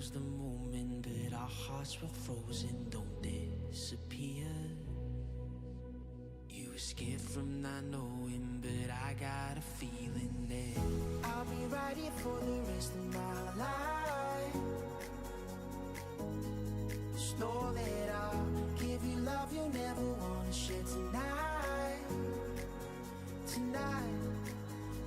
froze the moment, but our hearts were frozen. Don't disappear. You were scared from not knowing, but I got a feeling that I'll be right here for the rest of my life. Just know that I'll give you love you'll never wanna share tonight. Tonight.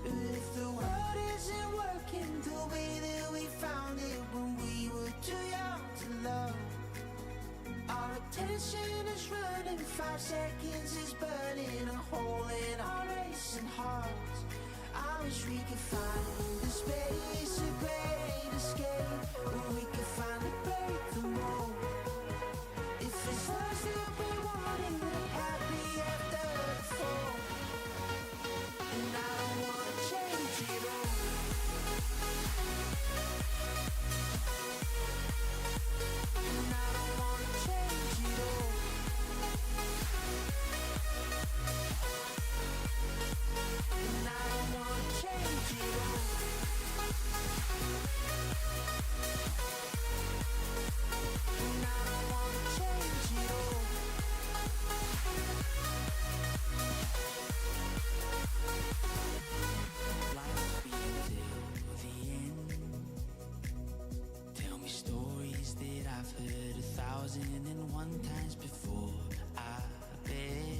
But if the world isn't working the way that we found it when we were too young to love, our attention is running, 5 seconds is burning a hole in our racing hearts. I wish we could find the space, a great escape, where we could finally break the mold. If it's us that we wanted, we're happy after the fall. And I don't wanna change it all. And I don't wanna change it all. And I don't wanna change it all. And I don't wanna change it all. Life be till the end. Tell me stories that I've heard 1,001 times before. I bet.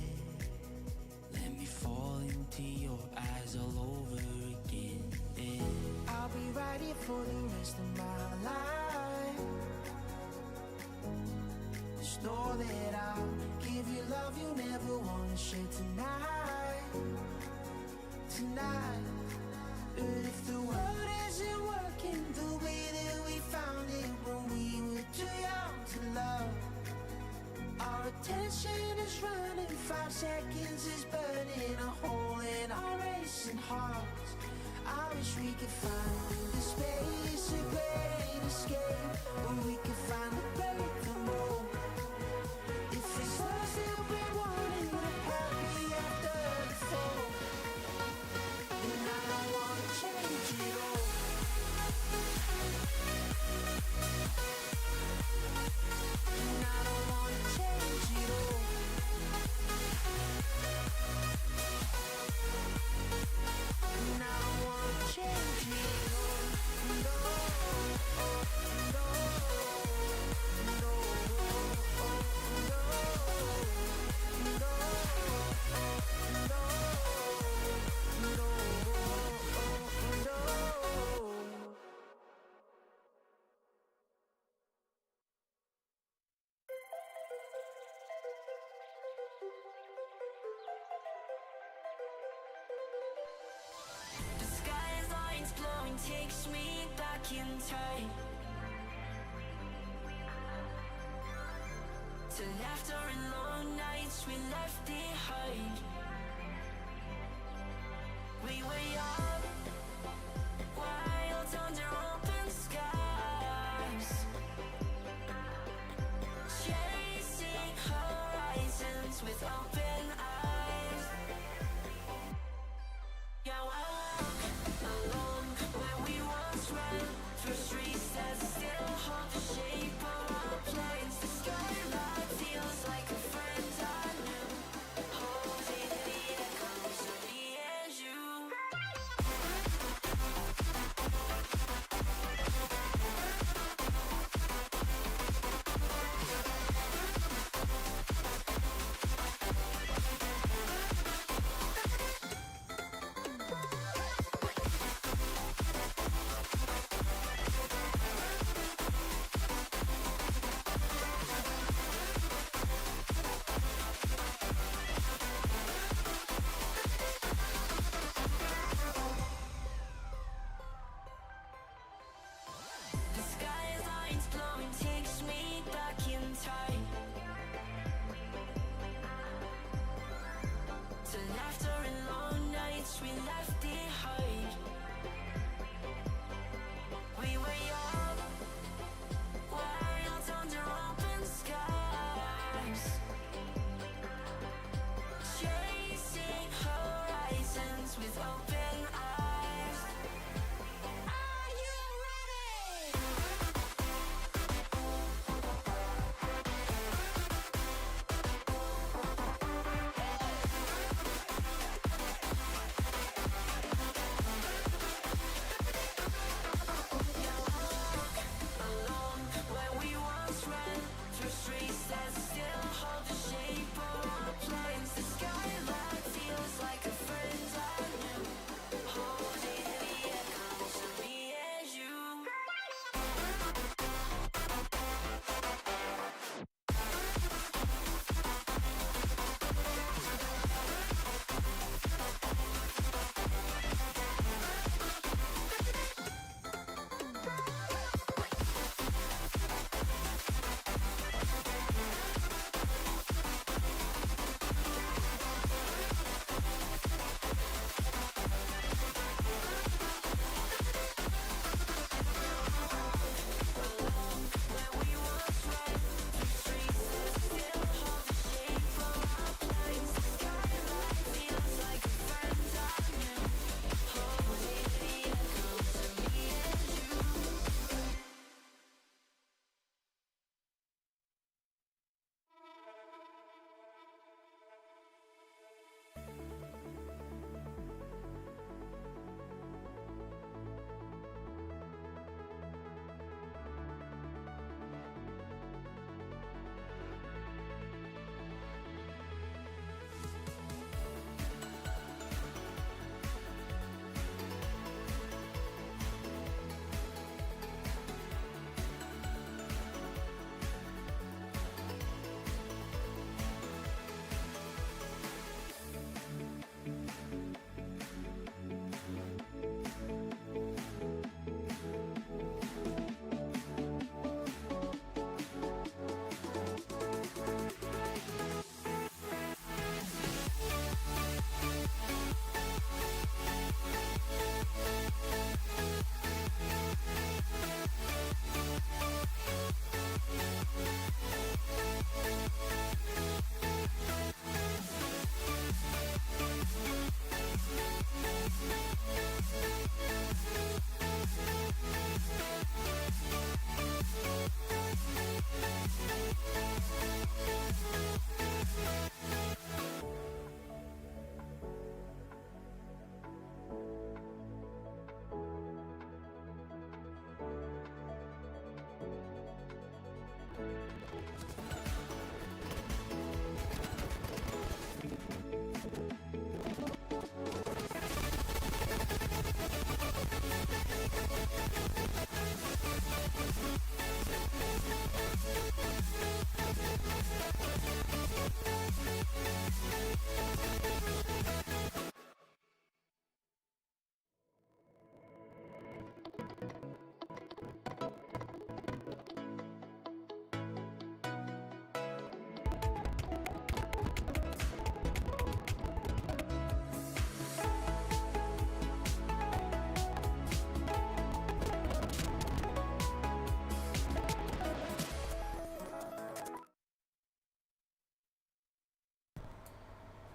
Let me fall into your eyes all over again. I'll be right here for the rest of my life. Just know that I'll give you love you never wanna share tonight. Tonight. But if the world isn't working the way that we found it when we were too young to love, our attention is running, 5 seconds is burning a hole in our racing hearts. I wish we could find the space, a great escape, where we could finally break the mold. If it's us that we wanted, we're happy after the fall. And I don't wanna change it all. And I don't wanna change it all. And I don't wanna change it all. No, no, no, The skyline's glowing, takes me back in time to laughter and long nights we left behind. We were young, wild under open skies, chasing horizons with open eyes. Yeah, I walk along where we once ran, through streets that still hold the shape of our plans. The skyline feels like a friend I knew, holding the echoes of me and you.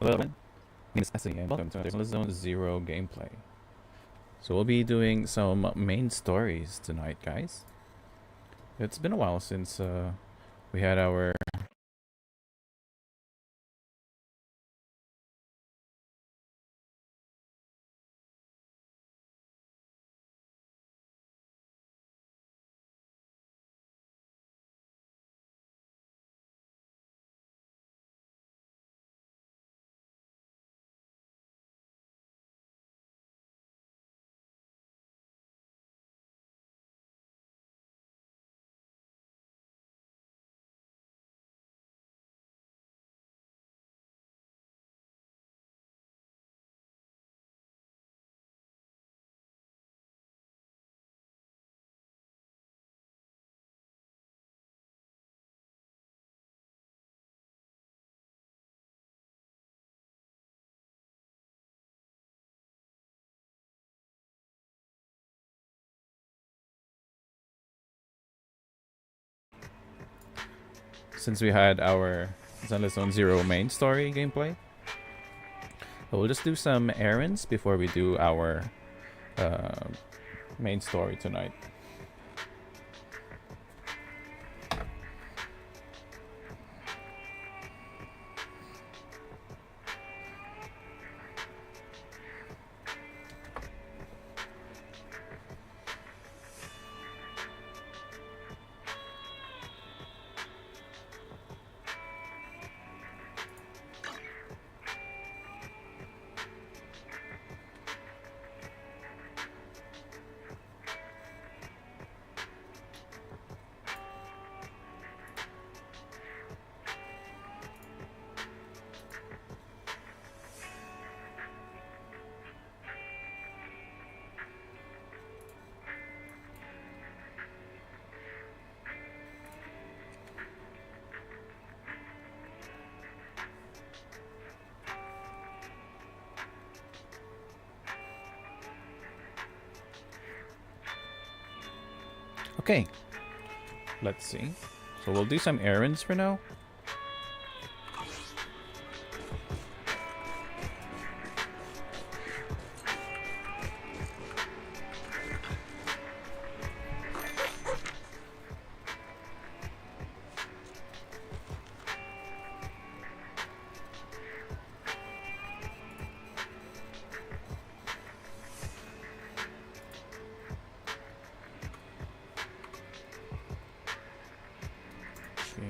Hello, my name is Essie, and welcome to Zenless Zone Zero gameplay. So we'll be doing some main stories tonight, guys. It's been a while since we had our Zenless Zone Zero main story gameplay. So we'll just do some errands before we do our main story tonight. Okay, let's see. So we'll do some errands for now.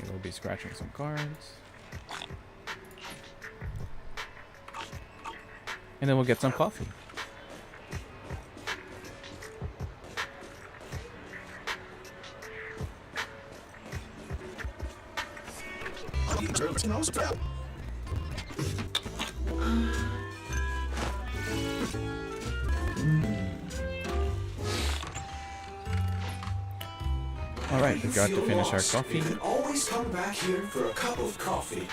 We'll be scratching some cards. And then we'll get some coffee. All right, we got to finish our coffee. You can always come back here for a cup of coffee.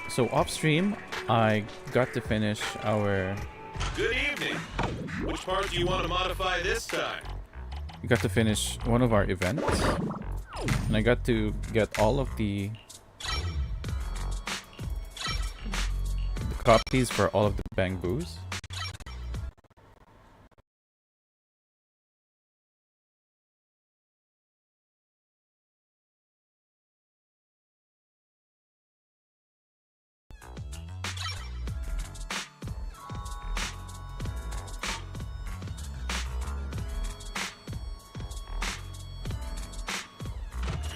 So off stream, I got to finish our. Good evening. Which part do you want to modify this time? We got to finish one of our events, and I got to get all of the copies for all of the Bangbus.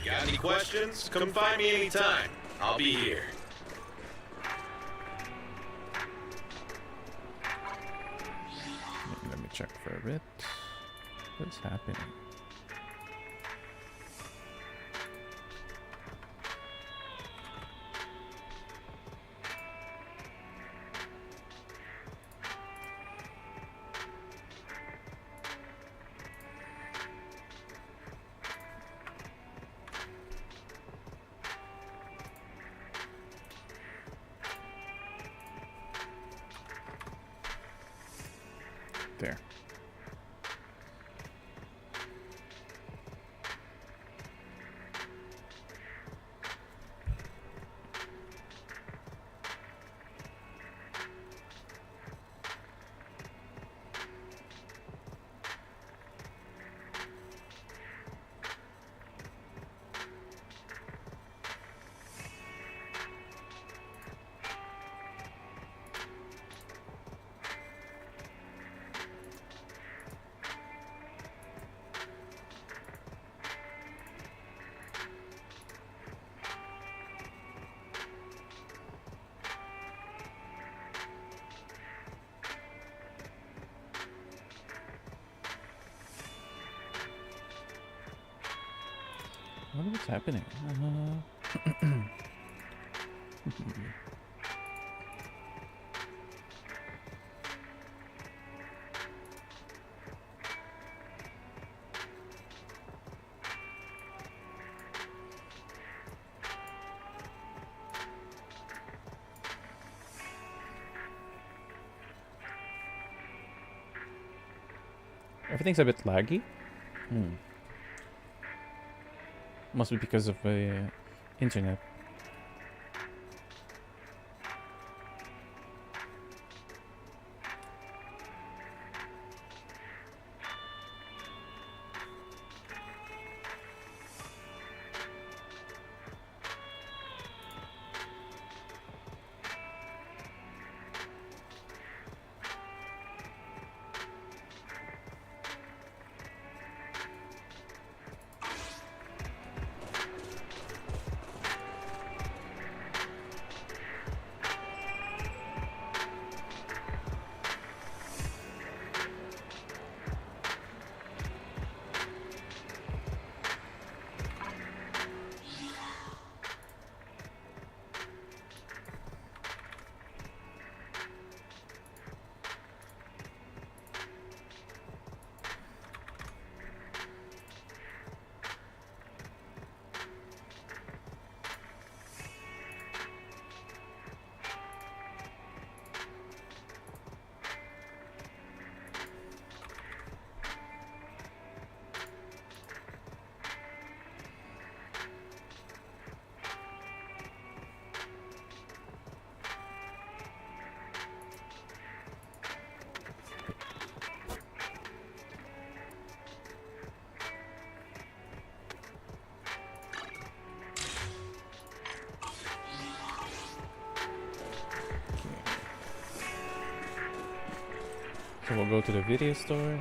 Got any questions? Come find me anytime. I'll be here. Let me check for a bit. What's happening? There. wonder what's happening. Everything's a bit laggy. Must be because of the internet. So we'll go to the video store.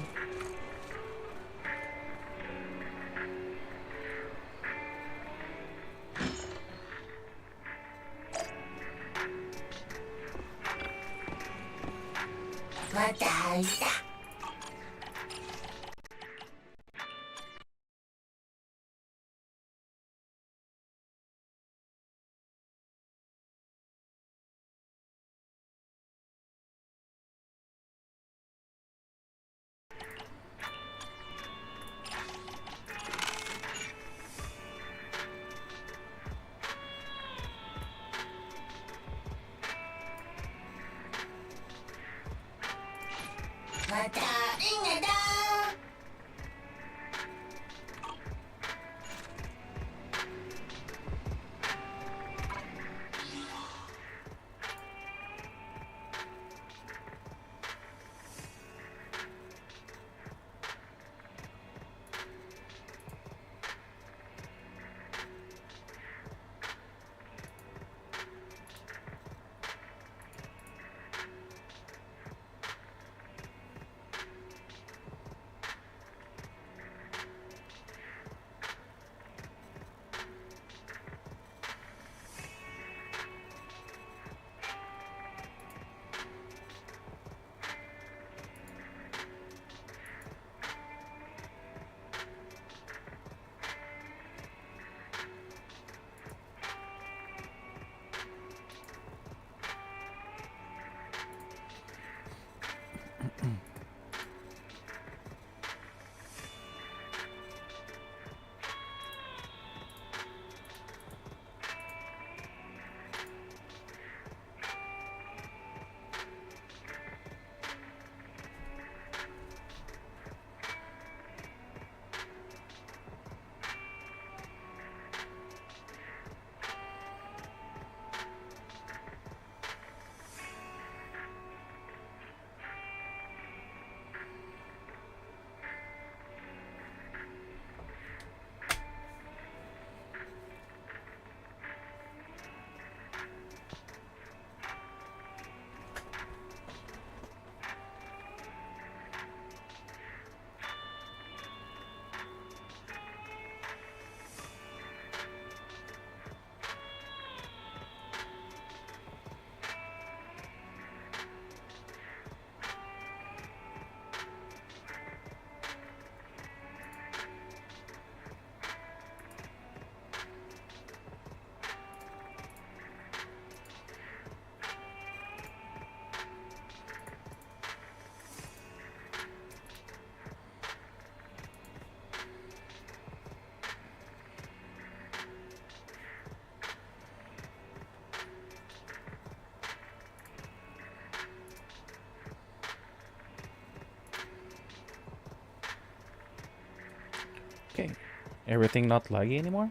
Everything not laggy anymore?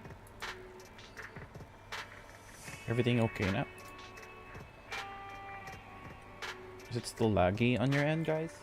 Everything okay now? Is it still laggy on your end, guys?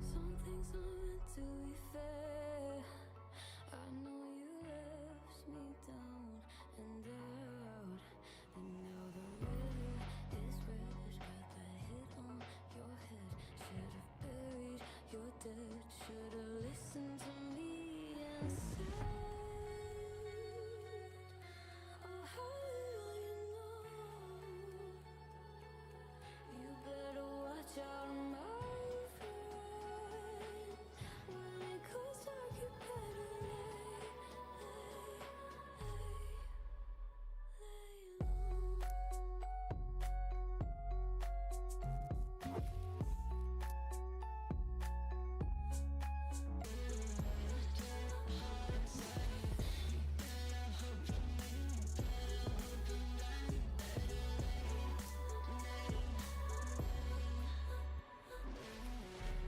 Some things are meant to be fair. I know you left me down and out, and now the river is red. Got that hit on your head. Should've buried your dead. Should've listened to me and said, oh, how will you know? You better watch out, my friend. When it goes dark, you better lay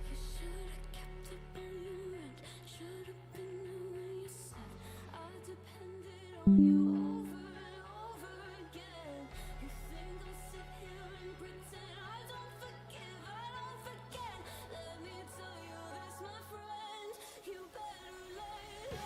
You should've kept up on your rent. Should've been there when you said I depended on you over and over again. You think I'll sit here and pretend I don't forgive, I don't forget. Let me tell you this, my friend, you better lay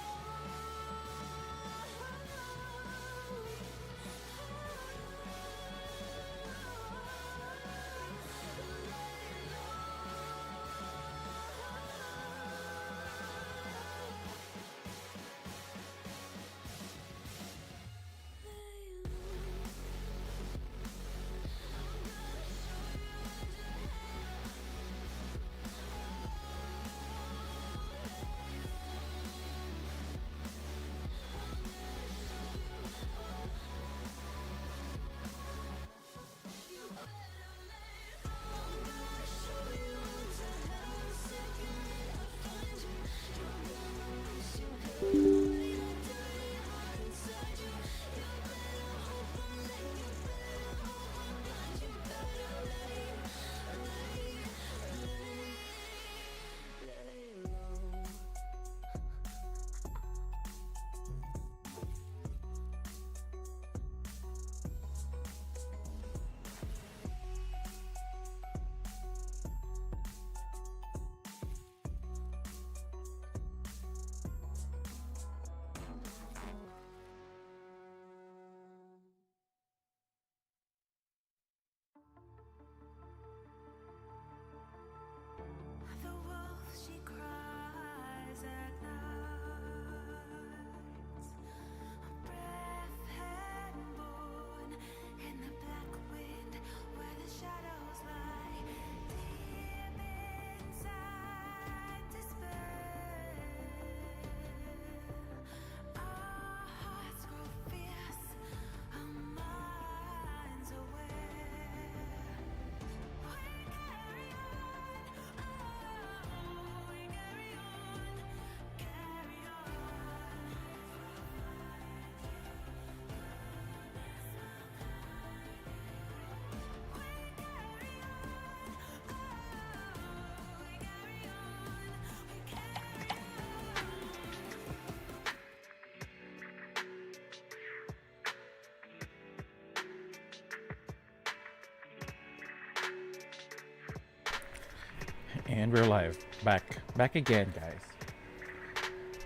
And we're live. Back again, guys.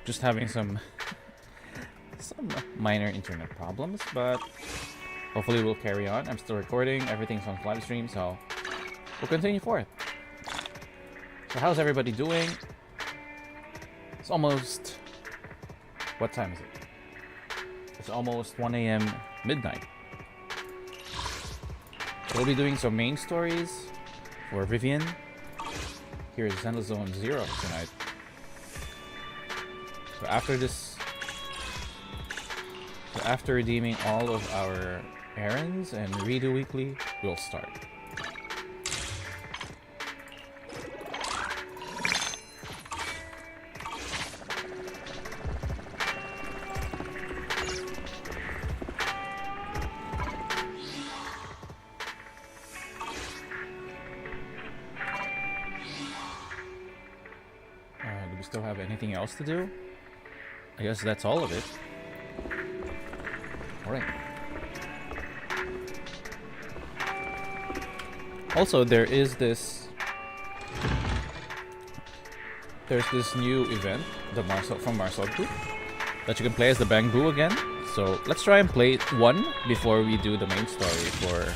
Just having some minor internet problems, but hopefully we'll carry on. I'm still recording. Everything's on live stream, so we'll continue forth. So how's everybody doing? It's almost... What time is it? It's almost 1 a.m. midnight. We'll be doing some main stories for Vivian. Here is Zenless Zero tonight. So after redeeming all of our errands and redo weekly, we'll start. Do we still have anything else to do? I guess that's all of it. Alright. Also, there's this new event, from Marcel Group, that you can play as the Bang Boo again. So let's try and play one before we do the main story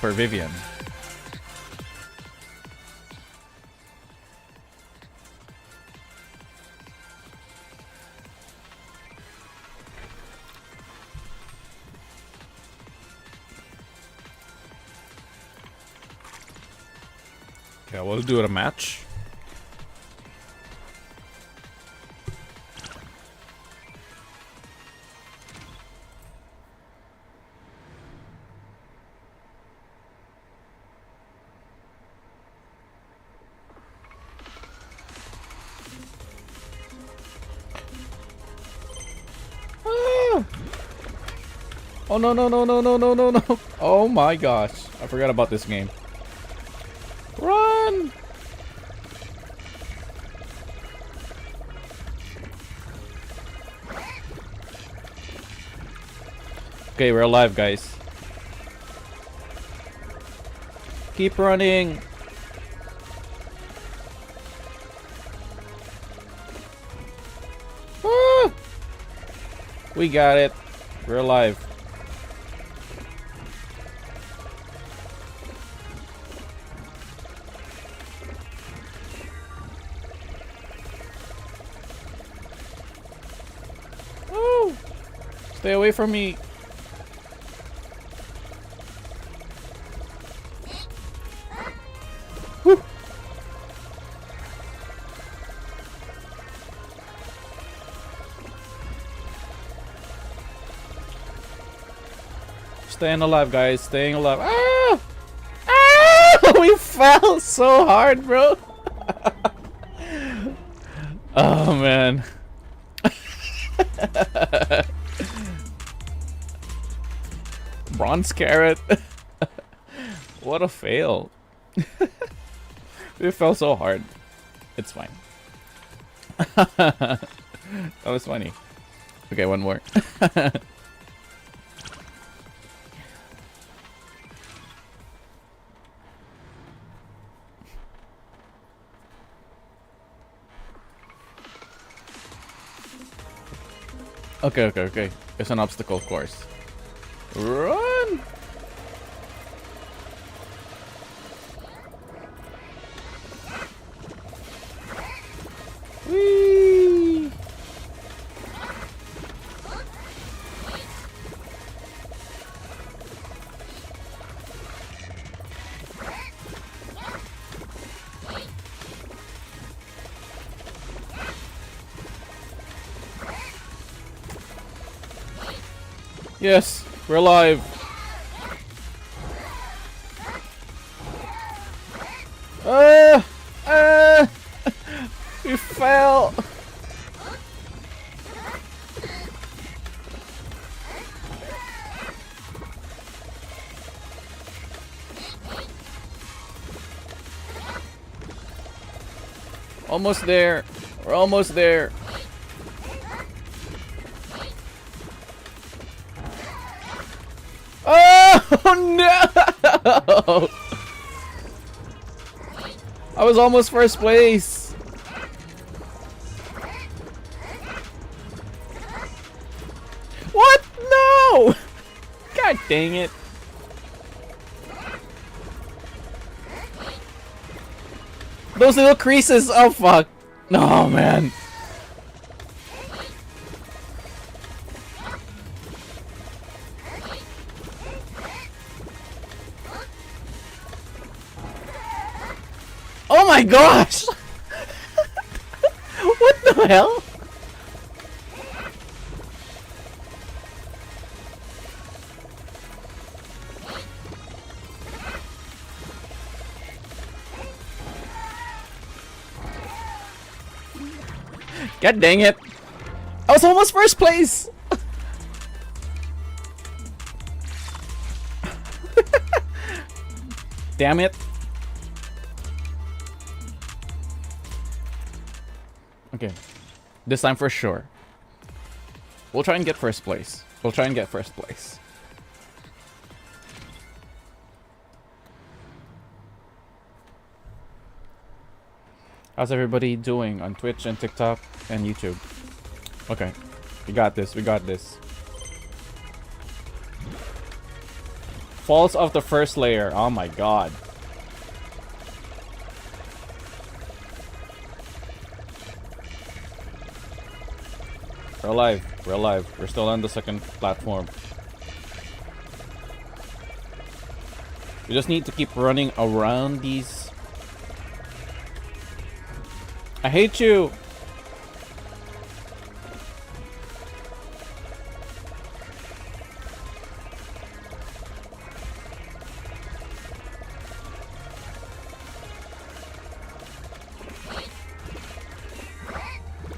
for Vivian. Okay, we'll do a match. Ah! Oh no no no no no no no no! Oh my gosh! I forgot about this game. Run! Okay, we're alive, guys. Keep running. Ah! We got it. We're alive. Stay away from me. Woo. Staying alive, guys. Staying alive. Ah! Ah! We fell so hard, bro. Oh, man. Bronze carrot. What a fail. We fell so hard. It's fine. That was funny. Okay, one more. Okay. It's an obstacle course. Run! Whee! Yes, we're alive. We fell. Almost there. We're almost there. Oh no! I was almost first place. What? No! God dang it. Those little creases. Oh, fuck. No, man. Oh my gosh! What the hell? God dang it! I was almost first place! Damn it. Okay. This time for sure. We'll try and get first place. We'll try and get first place. How's everybody doing on Twitch and TikTok and YouTube? Okay. We got this. We got this. Falls off the first layer. Oh my god. We're alive. We're alive. We're still on the second platform. We just need to keep running around these. I hate you!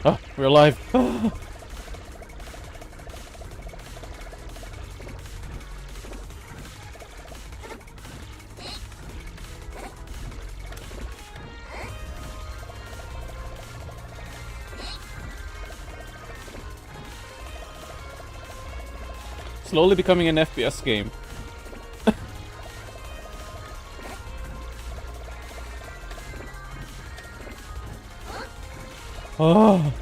Oh, we're alive. Slowly becoming an FPS game. Oh,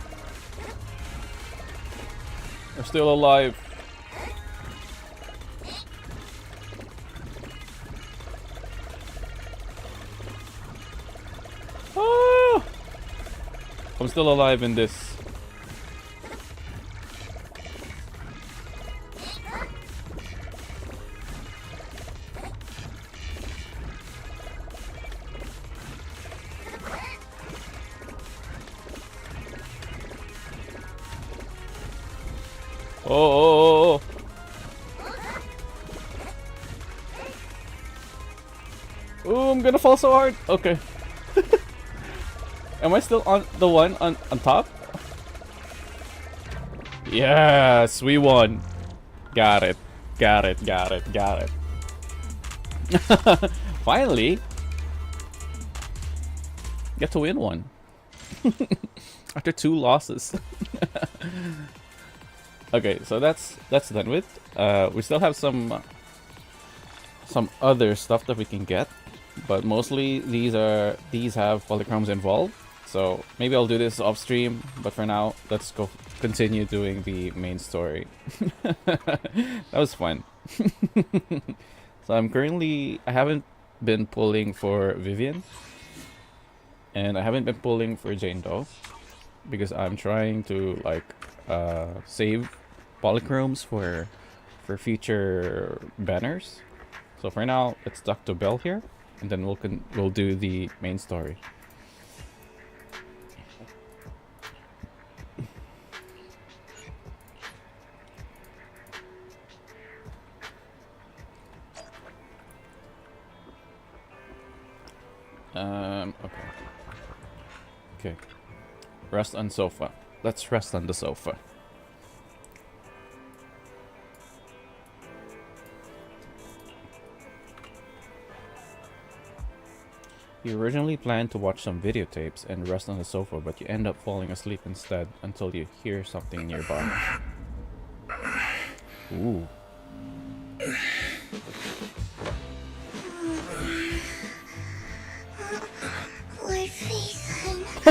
we're still alive. Oh, I'm still alive in this. Oh. Ooh, I'm gonna fall so hard. Okay. Am I still on the one on top? Yes, we won. Got it. Got it. Got it. Got it. Finally. Get to win one. After 2 losses. Okay, so that's done with. We still have some other stuff that we can get, but mostly these have polychromes involved. So maybe I'll do this off stream, but for now, let's go continue doing the main story. That was fun. So I haven't been pulling for Vivian, and I haven't been pulling for Jane Doe because I'm trying to like save polychromes for future banners. So for now, let's duck to Belle here, and then we'll do the main story. Okay. Rest on sofa. Let's rest on the sofa. You originally planned to watch some videotapes and rest on the sofa, but you end up falling asleep instead until you hear something nearby. Ooh.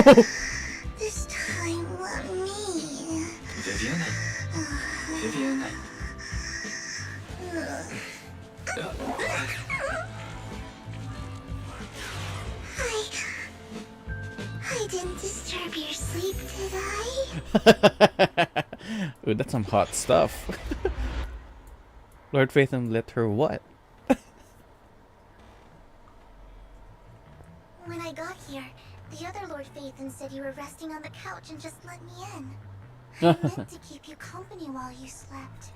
This time, let me. Vivian? Vivian? I didn't disturb your sleep, did I? Ooh, that's some hot stuff. Lord Phaethon let her what? When I got here, the other Lord Phaethon said you were resting on the couch and just let me in. I meant to keep you company while you slept,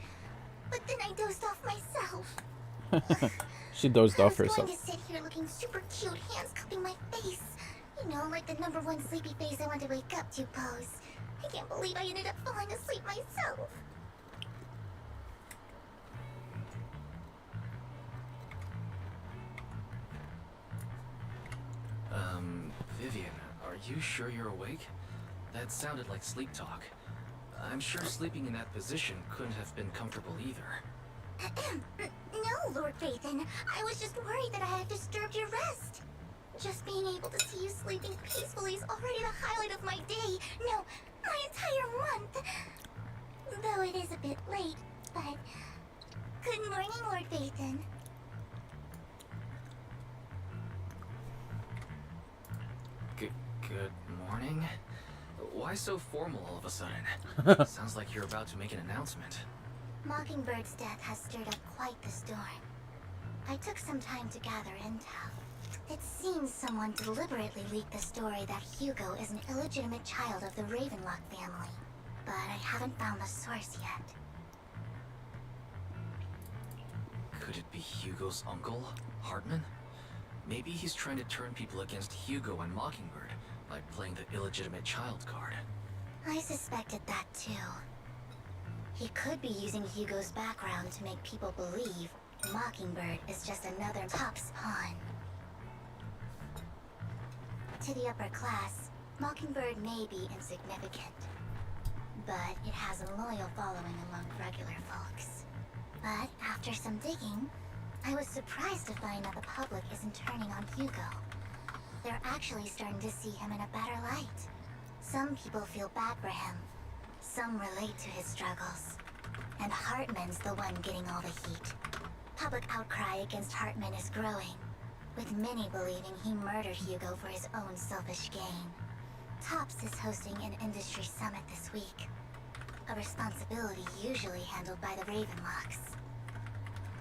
but then I dozed off myself. She dozed I off was herself. going to sit here looking super cute, hands cupping my face. You know, like the #1 sleepy face I want to wake up to pose. I can't believe I ended up falling asleep myself. Vivian, are you sure you're awake? That sounded like sleep talk. I'm sure sleeping in that position couldn't have been comfortable either. No, Lord Phaethon. I was just worried that I had disturbed your rest. Just being able to see you sleeping peacefully is already the highlight of my day. No, my entire month. Though it is a bit late, but... Good morning, Lord Phaethon. Good morning? Why so formal all of a sudden? Sounds like you're about to make an announcement. Mockingbird's death has stirred up quite the storm. I took some time to gather intel. It seems someone deliberately leaked the story that Hugo is an illegitimate child of the Ravenlock family. But I haven't found the source yet. Could it be Hugo's uncle, Hartman? Maybe he's trying to turn people against Hugo and Mockingbird by playing the illegitimate child card. I suspected that too. He could be using Hugo's background to make people believe Mockingbird is just another Top's pawn. To the upper class, Mockingbird may be insignificant, but it has a loyal following among regular folks. But after some digging, I was surprised to find that the public isn't turning on Hugo. They're actually starting to see him in a better light. Some people feel bad for him. Some relate to his struggles. And Hartman's the one getting all the heat. Public outcry against Hartman is growing, with many believing he murdered Hugo for his own selfish gain. Tops is hosting an industry summit this week, a responsibility usually handled by the Ravenlocks.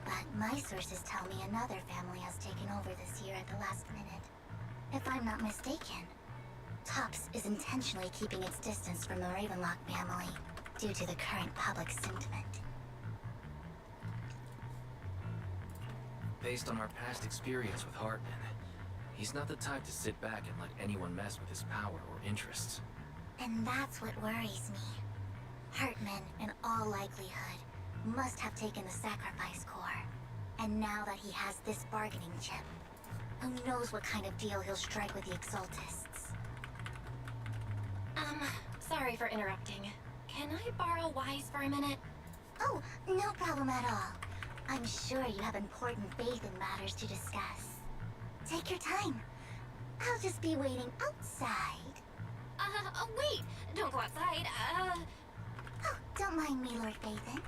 But my sources tell me another family has taken over this year at the last minute. If I'm not mistaken, Tops is intentionally keeping its distance from the Ravenlock family due to the current public sentiment. Based on our past experience with Hartman, he's not the type to sit back and let anyone mess with his power or interests. And that's what worries me. Hartman, in all likelihood, must have taken the sacrifice core. And now that he has this bargaining chip, who knows what kind of deal he'll strike with the Exaltists. Sorry for interrupting. Can I borrow Wise for a minute? Oh, no problem at all. I'm sure you have important faith in matters to discuss. Take your time. I'll just be waiting outside. Wait! Don't go outside, Oh, don't mind me, Lord Phaethon.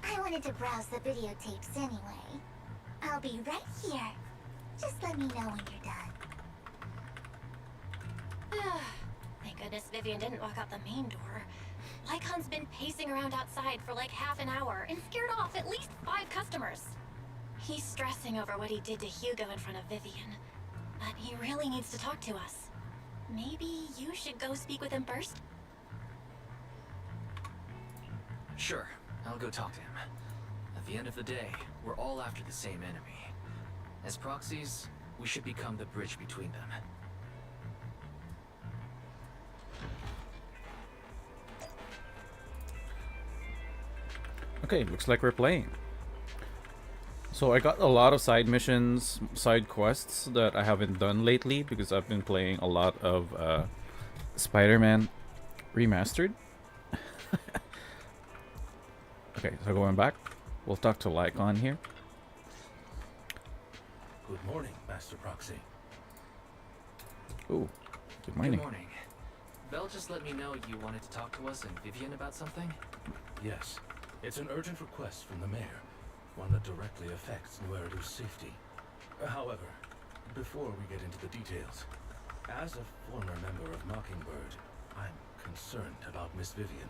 I wanted to browse the videotapes anyway. I'll be right here. Just let me know when you're done. Thank goodness Vivian didn't walk out the main door. Lycon's been pacing around outside for like half an hour and scared off at least 5 customers. He's stressing over what he did to Hugo in front of Vivian. But he really needs to talk to us. Maybe you should go speak with him first? Sure, I'll go talk to him. At the end of the day, we're all after the same enemy. As proxies, we should become the bridge between them. Okay, looks like we're playing. So I got a lot of side missions, side quests that I haven't done lately because I've been playing a lot of Spider-Man Remastered. Okay, so going back, we'll talk to Lycon here. Good morning, Master Proxy. Ooh, good morning. Good morning. Belle just let me know you wanted to talk to us and Vivian about something? Yes. It's an urgent request from the mayor, one that directly affects Nueru's safety. However, before we get into the details, as a former member of Mockingbird, I'm concerned about Miss Vivian.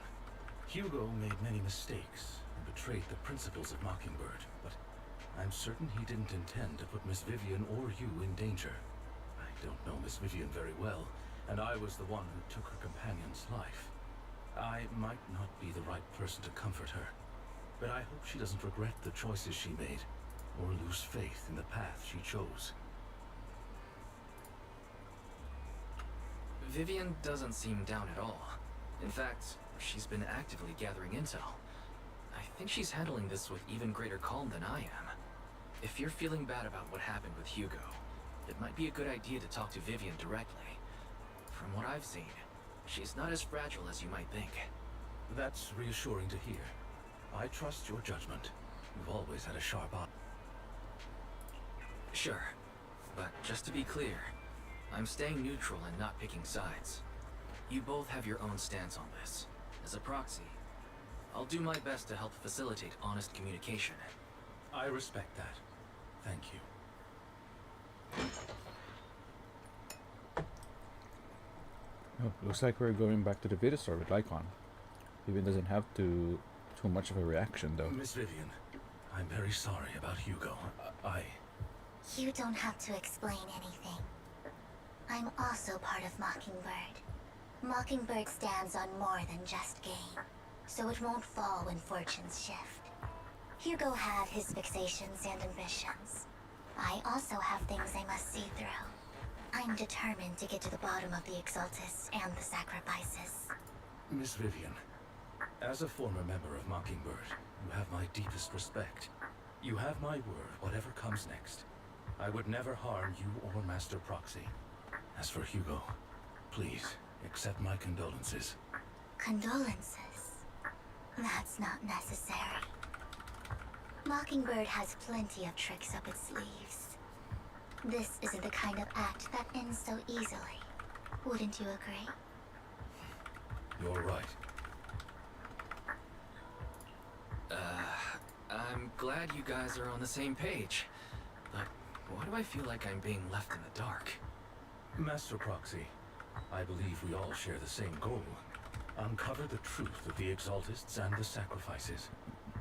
Hugo made many mistakes and betrayed the principles of Mockingbird, but I'm certain he didn't intend to put Miss Vivian or you in danger. I don't know Miss Vivian very well, and I was the one who took her companion's life. I might not be the right person to comfort her, but I hope she doesn't regret the choices she made, or lose faith in the path she chose. Vivian doesn't seem down at all. In fact, she's been actively gathering intel. I think she's handling this with even greater calm than I am. If you're feeling bad about what happened with Hugo, it might be a good idea to talk to Vivian directly. From what I've seen, she's not as fragile as you might think. That's reassuring to hear. I trust your judgment. You've always had a sharp eye. Sure, but just to be clear, I'm staying neutral and not picking sides. You both have your own stance on this. As a proxy, I'll do my best to help facilitate honest communication. I respect that. Thank you. Oh, looks like we're going back to the video store with Lycon. Vivian doesn't have too much of a reaction though. Miss Vivian, I'm very sorry about Hugo. You don't have to explain anything. I'm also part of Mockingbird. Mockingbird stands on more than just gain, so it won't fall when fortunes shift. Hugo had his fixations and ambitions. I also have things I must see through. I'm determined to get to the bottom of the Exaltus and the sacrifices. Miss Vivian, as a former member of Mockingbird, you have my deepest respect. You have my word, whatever comes next. I would never harm you or Master Proxy. As for Hugo, please accept my condolences. Condolences? That's not necessary. Mockingbird has plenty of tricks up its sleeves. This isn't the kind of act that ends so easily. Wouldn't you agree? You're right. I'm glad you guys are on the same page. But why do I feel like I'm being left in the dark? Master Proxy, I believe we all share the same goal. Uncover the truth of the Exaltists and the sacrifices.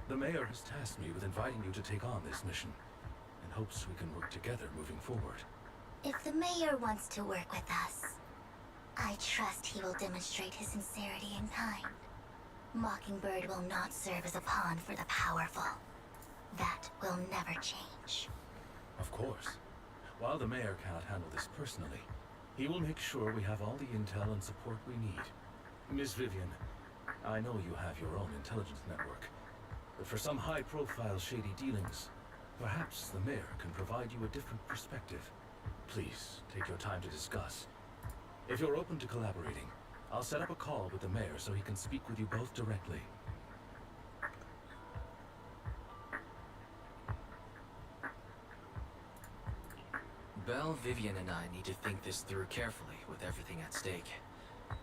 The mayor has tasked me with inviting you to take on this mission, in hopes we can work together moving forward. If the mayor wants to work with us, I trust he will demonstrate his sincerity in kind. Mockingbird will not serve as a pawn for the powerful. That will never change. Of course. While the mayor cannot handle this personally, he will make sure we have all the intel and support we need. Miss Vivian, I know you have your own intelligence network, but for some high-profile shady dealings, perhaps the mayor can provide you a different perspective. Please, take your time to discuss. If you're open to collaborating, I'll set up a call with the mayor so he can speak with you both directly. Belle, Vivian, and I need to think this through carefully with everything at stake.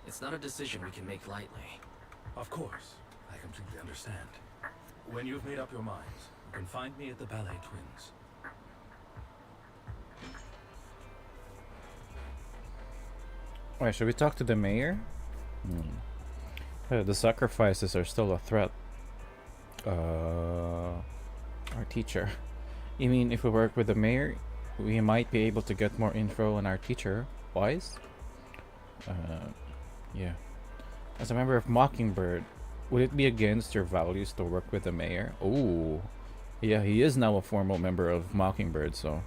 It's not a decision we can make lightly. Of course, I completely understand. When you've made up your minds, you can find me at the Ballet Twins. Alright, should we talk to the mayor? The sacrifices are still a threat. Our teacher. You mean if we work with the mayor, we might be able to get more info on our teacher, Wise? Yeah. As a member of Mockingbird, would it be against your values to work with the mayor? Oh, yeah, he is now a formal member of Mockingbird, so...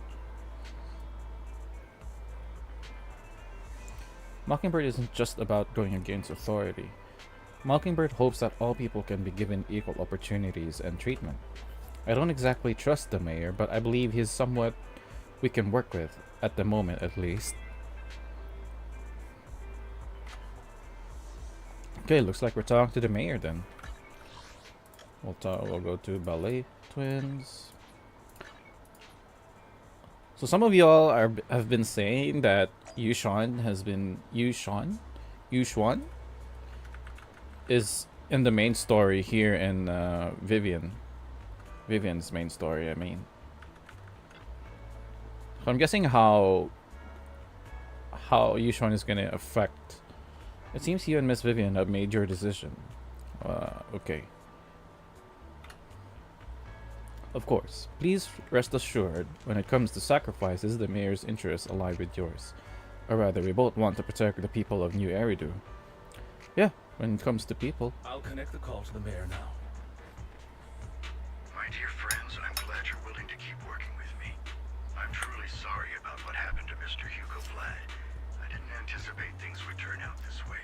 Mockingbird isn't just about going against authority. Mockingbird hopes that all people can be given equal opportunities and treatment. I don't exactly trust the mayor, but I believe he's somewhat we can work with, at the moment at least. Okay, looks like we're talking to the mayor then. We'll go to Ballet Twins. So some of y'all have been saying that Yushan Yushuan is in the main story here in Vivian's main story, I mean. So I'm guessing how Yushuan is gonna affect. It seems you and Miss Vivian have made your decision. Okay. Of course, please rest assured, when it comes to sacrifices, the mayor's interests ally with yours. Or rather, we both want to protect the people of New Eridu. Yeah, when it comes to people. I'll connect the call to the mayor now. My dear friends, I'm glad you're willing to keep working with me. I'm truly sorry about what happened to Mr. Hugo Vlad. I didn't anticipate things would turn out this way.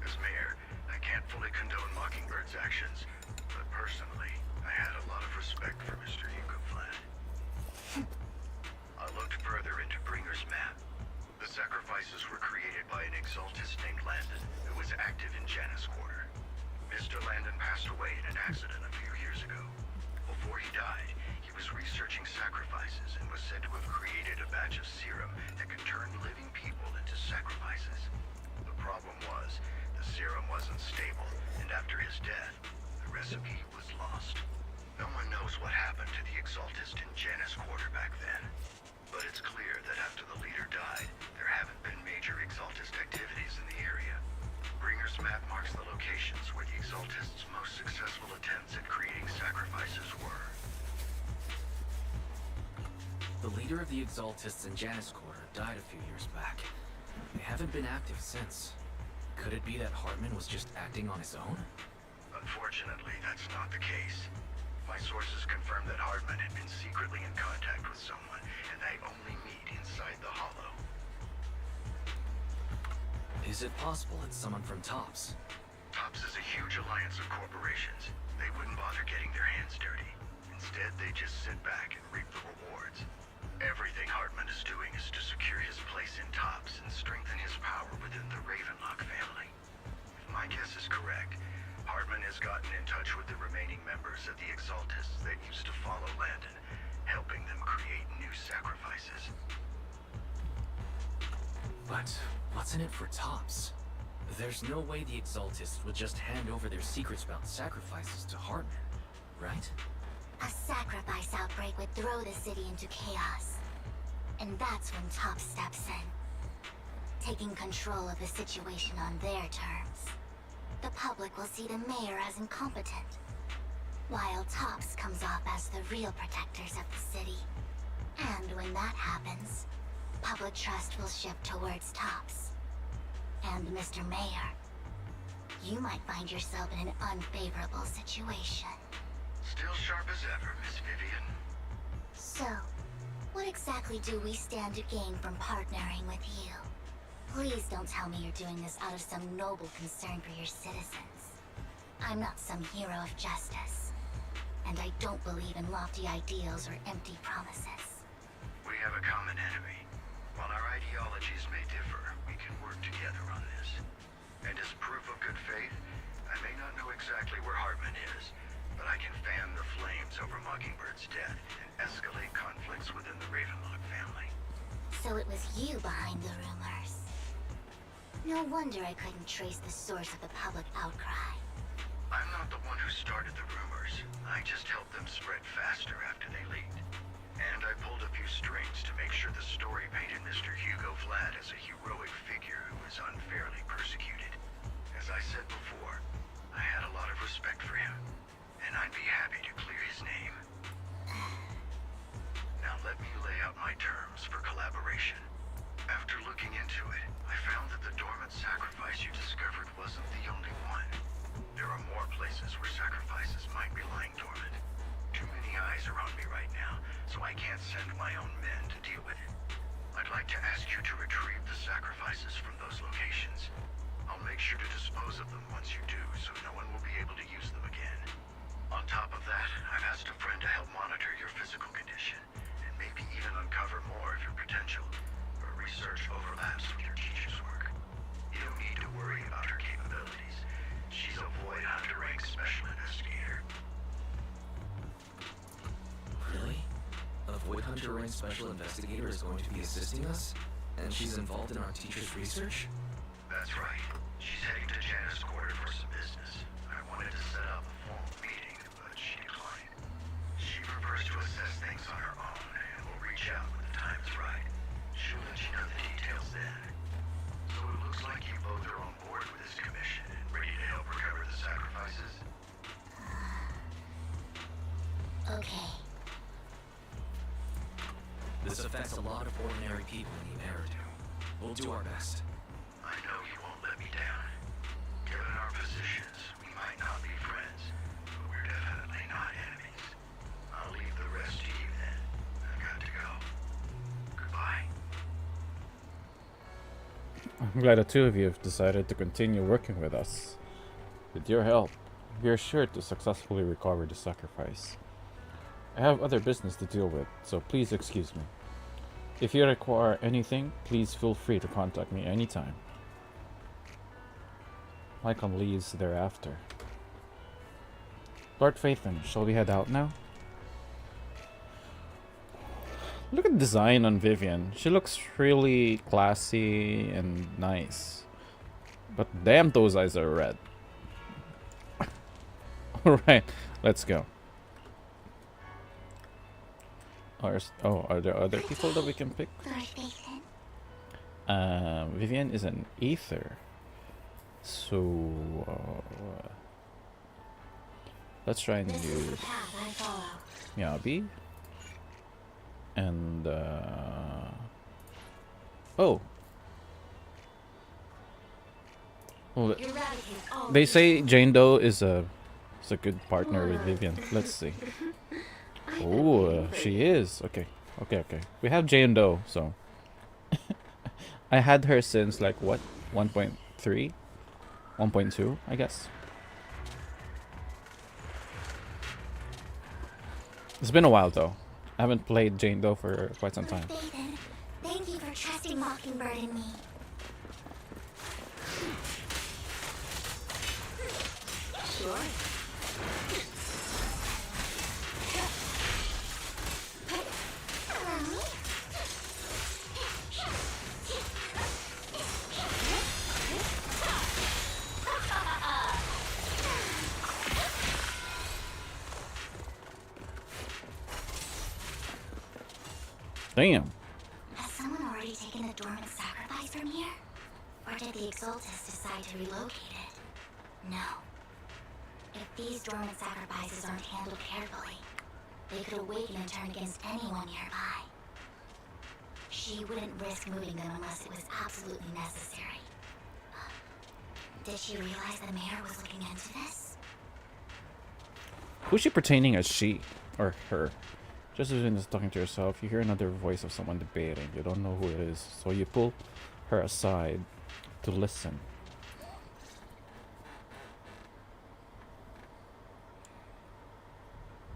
As mayor, I can't fully condone Mockingbird's actions, but personally, I had a lot of respect for Mr. Hugo Vlad. I looked further into Bringer's map. The sacrifices were created by an exaltist named Landon, who was active in Janus Quarter. Mr. Landon passed away in an accident a few years ago. Before he died, he was researching sacrifices and was said to have created a batch of serum that could turn living people into sacrifices. The problem was, the serum wasn't stable, and after his death, the recipe was lost. No one knows what happened to the exaltist in Janus Quarter back then. But it's clear that after the leader died, there haven't been major exaltist activities in the area. Bringer's map marks the locations where the exaltist's most successful attempts at creating sacrifices were. The leader of the exaltists in Janus Quarter died a few years back. They haven't been active since. Could it be that Hartman was just acting on his own? Unfortunately, that's not the case. My sources confirm that Hartman had been secretly in contact with someone, and they only meet inside the Hollow. Is it possible it's someone from TOPS? TOPS is a huge alliance of corporations. They wouldn't bother getting their hands dirty. Instead, they just sit back and reap the rewards. Everything Hartman is doing is to secure his place in TOPS and strengthen his power within the Ravenlock family. If my guess is correct, Hartman has gotten in touch with the remaining members of the Exaltists that used to follow Landon, helping them create new sacrifices. But what's in it for TOPS? There's no way the Exaltists would just hand over their secrets about sacrifices to Hartman, right? A sacrifice outbreak would throw the city into chaos. And that's when TOPS steps in, taking control of the situation on their terms. The public will see the mayor as incompetent, while TOPS comes off as the real protectors of the city. And when that happens, public trust will shift towards TOPS. And Mr. Mayor, you might find yourself in an unfavorable situation. Still sharp as ever, Miss Vivian. So, what exactly do we stand to gain from partnering with you? Please don't tell me you're doing this out of some noble concern for your citizens. I'm not some hero of justice, and I don't believe in lofty ideals or empty promises. We have a common enemy. While our ideologies may differ, we can work together on this. And as proof of good faith, I may not know exactly where Hartman is, but I can fan the flames over Mockingbird's death and escalate conflicts within the Ravenlock family. So it was you behind the rumors. No wonder I couldn't trace the source of the public outcry. I'm not the one who started the rumors. I just helped them spread faster after they leaked. And I pulled a few strings to make sure the story painted Mr. Hugo Vlad as a heroic figure who was unfairly persecuted. As I said before, I had a lot of respect for him, and I'd be happy to clear his name. Now let me lay out my terms for collaboration. After looking into it, I found that the dormant sacrifice you discovered wasn't the only one. There are more places where sacrifices might be lying dormant. Too many eyes are on me right now, so I can't send my own men to deal with it. I'd like to ask you to retrieve the sacrifices from those locations. I'll make sure to dispose of them once you do, so no one will be able to use them again. On top of that, I've asked a friend to help monitor your physical condition, and maybe even uncover more of your potential. Her research overlaps with your teacher's work. You don't need to worry about her capabilities. She's a Void Hunter rank special investigator. Really? A Void Hunter rank special investigator is going to be assisting us? And she's involved in our teacher's research? That's right. She's heading to Janus Quarter for some business. I wanted to set up a formal meeting, but she declined. She prefers to assess things on her own and will reach out when the time's right. She'll let you know the details then. So it looks like you both are on board with this commission and ready to help recover the sacrifices? Okay. This affects a lot of ordinary people in the Eridu. We'll do our best. I know you won't let me down. Given our positions, we might not be friends, but we're definitely not enemies. I'll leave the rest to you then. I've got to go. Goodbye. I'm glad the two of you have decided to continue working with us. With your help, we are sure to successfully recover the sacrifice. I have other business to deal with, so please excuse me. If you require anything, please feel free to contact me anytime. Lycon leaves thereafter. Lord Phaethon, shall we head out now? Look at the design on Vivian. She looks really classy and nice. But damn, those eyes are red. Alright, let's go. Are there other people that we can pick? Vivian is an ether. So, let's try and use Miyabi. And, oh. Well, they say Jane Doe is a good partner with Vivian. Let's see. Oh, she is. Okay. We have Jane Doe, so. I had her since like what? 1.3? 1.2, I guess. It's been a while though. I haven't played Jane Doe for quite some time. Thank you for trusting Mockingbird and me. Sure. Damn. Has someone already taken the dormant sacrifice from here? Or did the Exaltus decide to relocate it? No. If these dormant sacrifices aren't handled carefully, they could awaken and turn against anyone nearby. She wouldn't risk moving them unless it was absolutely necessary. Did she realize the mayor was looking into this? Who's she pertaining as she or her? Just as Vin is talking to herself, you hear another voice of someone debating. You don't know who it is, so you pull her aside to listen.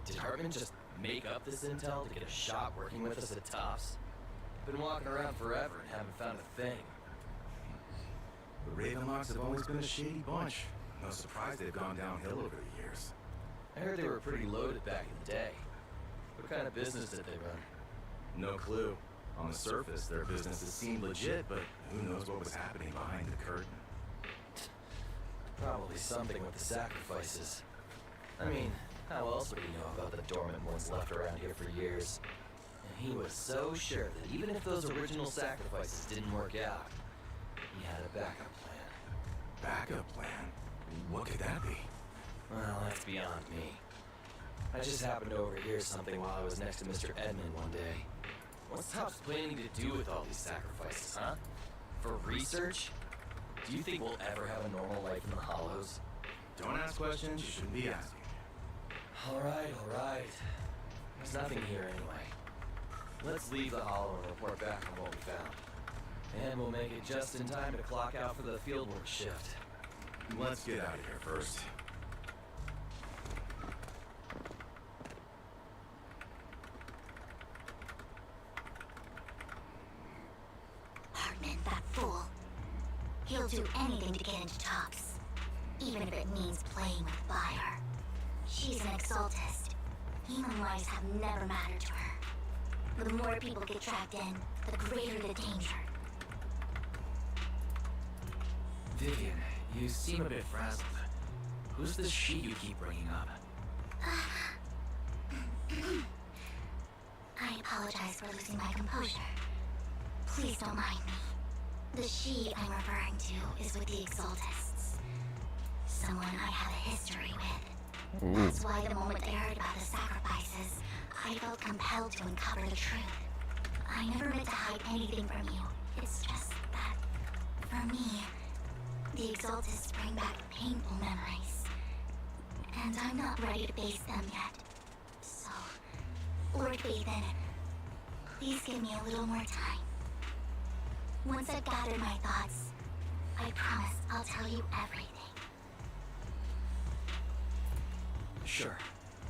Did Hartman just make up this intel to get a shot working with us at Tops? Been walking around forever and haven't found a thing. The Ravenlocks have always been a shady bunch. No surprise they've gone downhill over the years. I heard they were pretty loaded back in the day. What kind of business did they run? No clue. On the surface, their businesses seemed legit, but who knows what was happening behind the curtain. Probably something with the sacrifices. I mean, how else would he know about the dormant ones left around here for years? And he was so sure that even if those original sacrifices didn't work out, he had a backup plan. Backup plan? What could that be? Well, that's beyond me. I just happened to overhear something while I was next to Mr. Edmund one day. What's Tops planning to do with all these sacrifices, huh? For research? Do you think we'll ever have a normal life in the Hollows? Don't ask questions you shouldn't be asking. Alright. There's nothing here anyway. Let's leave the Hollow and report back on what we found. And we'll make it just in time to clock out for the fieldwork shift. Let's get out of here first. Hartman, that fool. He'll do anything to get into Tops, even if it means playing with fire. She's an Exaltist. Human lives have never mattered to her. The more people get tracked in, the greater the danger. Vivian, You seem a bit frazzled. Who's this she you keep bringing up? I apologize for losing my composure. Please don't mind me. The she I'm referring to is with the Exaltists. Someone I have a history with. Ooh. That's why the moment I heard about the sacrifices, I felt compelled to uncover the truth. I never meant to hide anything from you. It's just that, for me, the Exaltists bring back painful memories. And I'm not ready to face them yet. So, Lord Bathan, please give me a little more time. Once I've gathered my thoughts, I promise I'll tell you everything. Sure,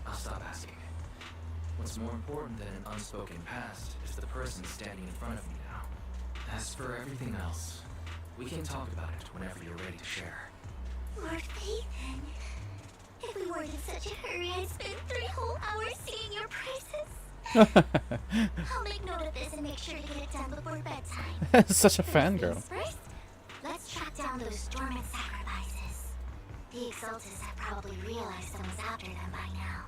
I'll stop asking. What's more important than an unspoken past is the person standing in front of me now. As for everything else, we can talk about it whenever you're ready to share. Lord Bathan, if we weren't in such a hurry, I'd spend 3 whole hours singing your praises. I'll make note of this and make sure to get it done before bedtime. Such a fangirl. First, let's track down those dormant sacrifices. The Exaltists have probably realized someone's after them by now.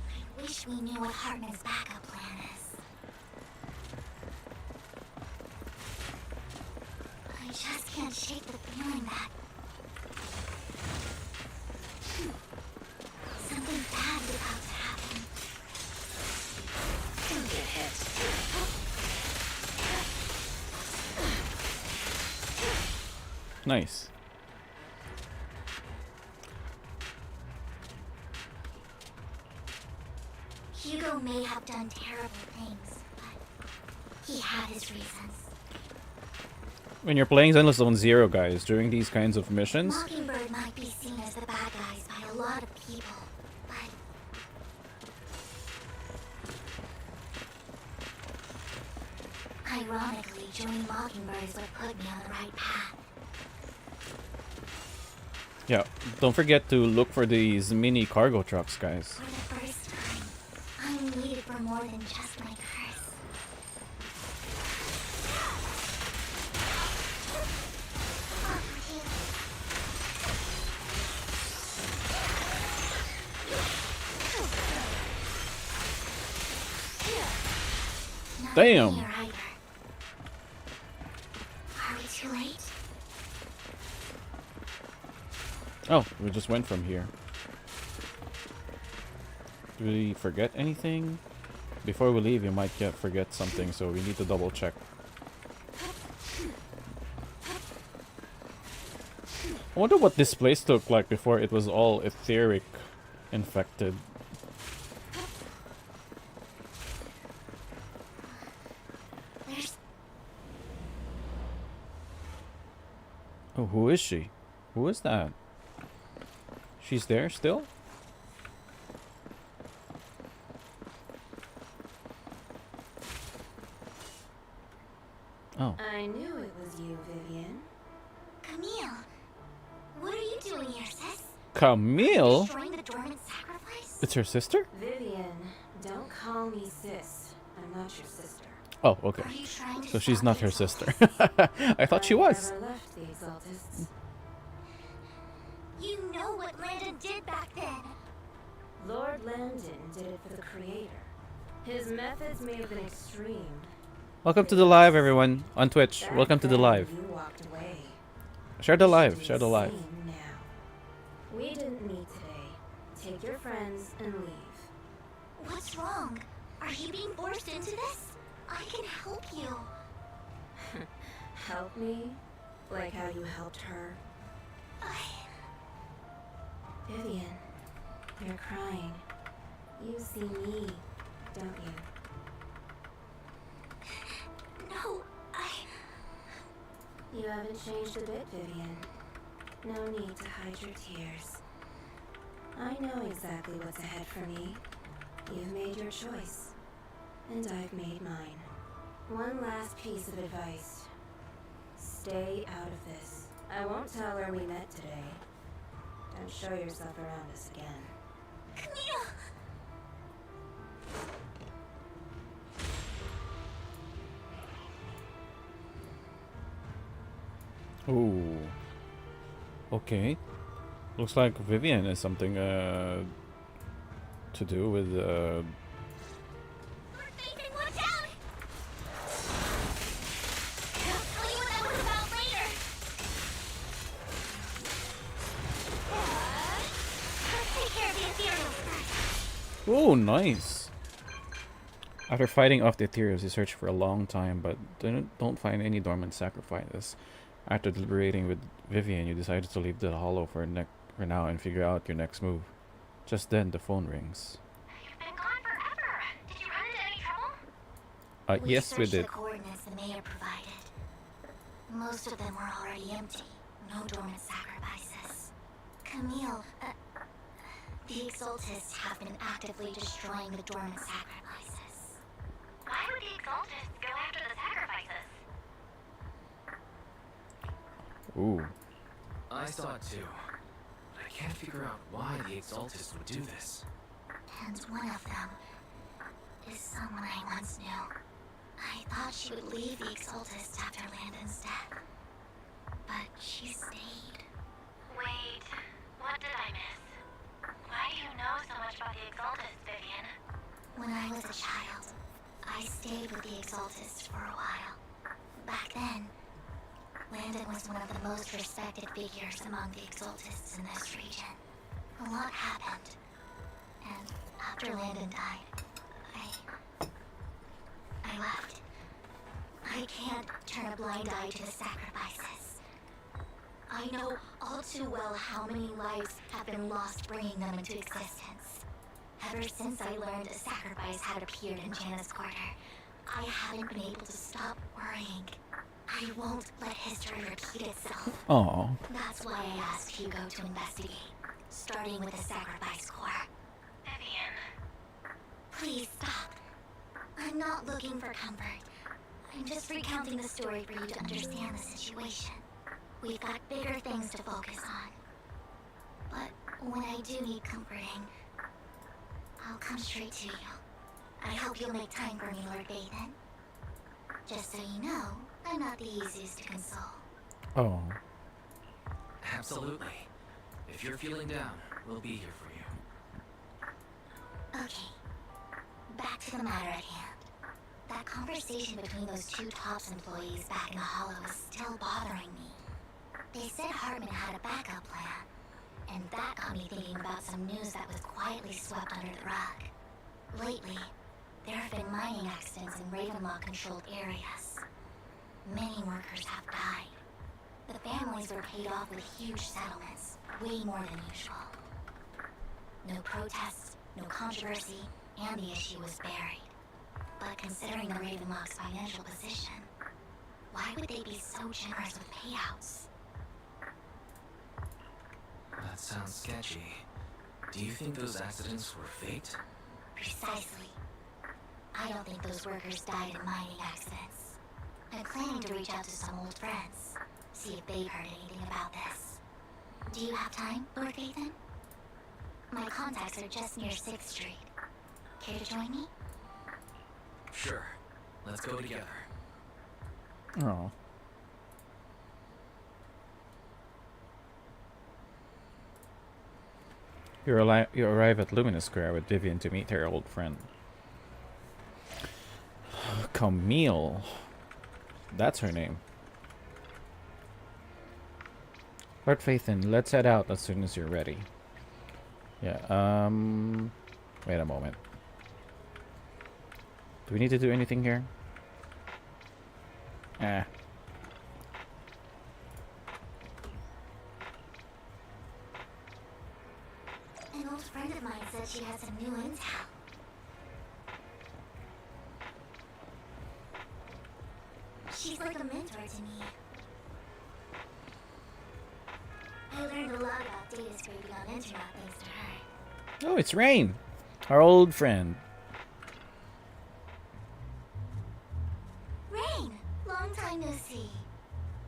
I wish we knew what Hartman's backup plan is. I just can't shake the feeling that something bad is about to happen. Don't get hit. Nice. Hugo may have done terrible things, but he had his reasons. When you're playing Zenless Zone Zero, guys, during these kinds of missions, Mockingbird might be seen as the bad guys by a lot of people, but ironically, joining Mockingbird is what put me on the right path. yeah, don't forget to look for these mini cargo trucks, guys. For the first time, I'm needed for more than just my curse. Damn. Here either. Are we too late? Oh, we just went from here. Did we forget anything? Before we leave, we might forget something, so we need to double check. I wonder what this place looked like before it was all etheric infected. Oh, who is she? Who is that? She's there still? Oh. I knew it was you, Vivian. Camille, what are you doing here, sis? Camille? Destroying the dormant sacrifice? It's her sister? Vivian, don't call me sis. I'm not your sister. Oh, okay. Are you trying to So she's stop not her the sister. Exaltists? I thought she was. I never left the Exaltists. You know what Landon did back then. Lord Landon did it for the Creator. His methods may have been extreme. Welcome to the live, everyone, on Twitch. Back Welcome to the then, live. You walked away. Share the You should live. do Share the live. same now. We didn't meet today. Take your friends and leave. What's wrong? Are you being forced into this? I can help you. Help me? Like how you helped her? Vivian, you're crying. You see me, don't you? No, You haven't changed a bit, Vivian. No need to hide your tears. I know exactly what's ahead for me. You've made your choice, and I've made mine. One last piece of advice. Stay out of this. I won't tell her we met today. Don't show yourself around us again. Camille! Ooh. Okay. Looks like Vivian is something to do with Nathan, watch out! I'll tell you what that was about later. Let's take care of the ethereals first. Oh, nice. After fighting off the Ethereals, you search for a long time, but don't find any dormant sacrifices. After deliberating with Vivian, you decided to leave the hollow for now and figure out your next move. Just then, the phone rings. You've been gone forever. Did you run into any trouble? Yes, we searched did. the coordinates the mayor provided. Most of them were already empty. No dormant sacrifices. Camille, the Exaltists have been actively destroying the dormant sacrifices. Why would the Exaltists go after the sacrifices? Ooh. I saw it too. But I can't figure out why the Exaltists would do this. And one of them is someone I once knew. I thought she would leave the Exaltists after Landon's death. But she stayed. Wait, what did I miss? Why do you know so much about the Exaltists, Vivian? When I was a child, I stayed with the Exaltists for a while. Back then, Landon was one of the most respected figures among the Exaltists in this region. A lot happened. And after Landon died, I left. I can't turn a blind eye to the sacrifices. I know all too well how many lives have been lost bringing them into existence. Ever since I learned a sacrifice had appeared in Janus Quarter, I haven't been able to stop worrying. I won't let history repeat itself. Aw. That's why I asked Hugo to investigate, starting with the Sacrifice Corps. Vivian. Please stop. I'm not looking for comfort. I'm just recounting the story for you to understand the situation. We've got bigger things to focus on. But when I do need comforting, I'll come straight to you. I hope you'll make time for me, Lord Bathan. Just so you know, I'm not the easiest to console. Oh. Absolutely. If you're feeling down, we'll be here for you. Okay. Back to the matter at hand. That conversation between those two TOPS employees back in the Hollow is still bothering me. They said Hartman had a backup plan, and that got me thinking about some news that was quietly swept under the rug. Lately, there have been mining accidents in Ravenlock-controlled areas. Many workers have died. The families were paid off with huge settlements, way more than usual. No protests, no controversy, and the issue was buried. But considering the Ravenlock's financial position, why would they be so generous with payouts? That sounds sketchy. Do you think those accidents were faked? Precisely. I don't think those workers died in mining accidents. I'm planning to reach out to some old friends, see if they've heard anything about this. Do you have time, Lord Bathan? My contacts are just near 6th Street. Care to join me? Sure. Let's go together. Oh. You arrive at Luminous Square with Vivian to meet her old friend. Camille. That's her name. Lord Phaethon, let's head out as soon as you're ready. Yeah, wait a moment. Do we need to do anything here? Eh. An old friend of mine said she had some new intel. She's like a mentor to me. I learned a lot about data scraping on internet thanks to her. Oh, it's Rain, our old friend. Rain! Long time no see.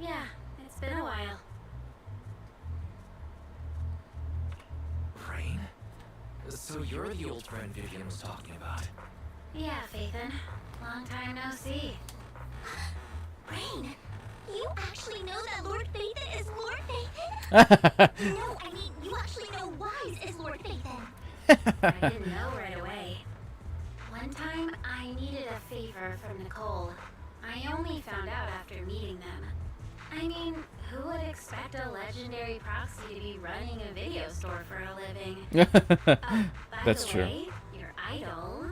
Yeah, it's been a while. Rain? So you're the old friend Vivian was talking about. Yeah, Phaethon. Long time no see. Rain! You actually know that Lord Phaethon is Lord Phaethon? No, I mean, you actually know Wise is Lord Phaethon. I didn't know right away. One time, I needed a favor from Nicole. I only found out after meeting them. I mean, who would expect a legendary proxy to be running a video store for a living? By That's the true. way, your idol.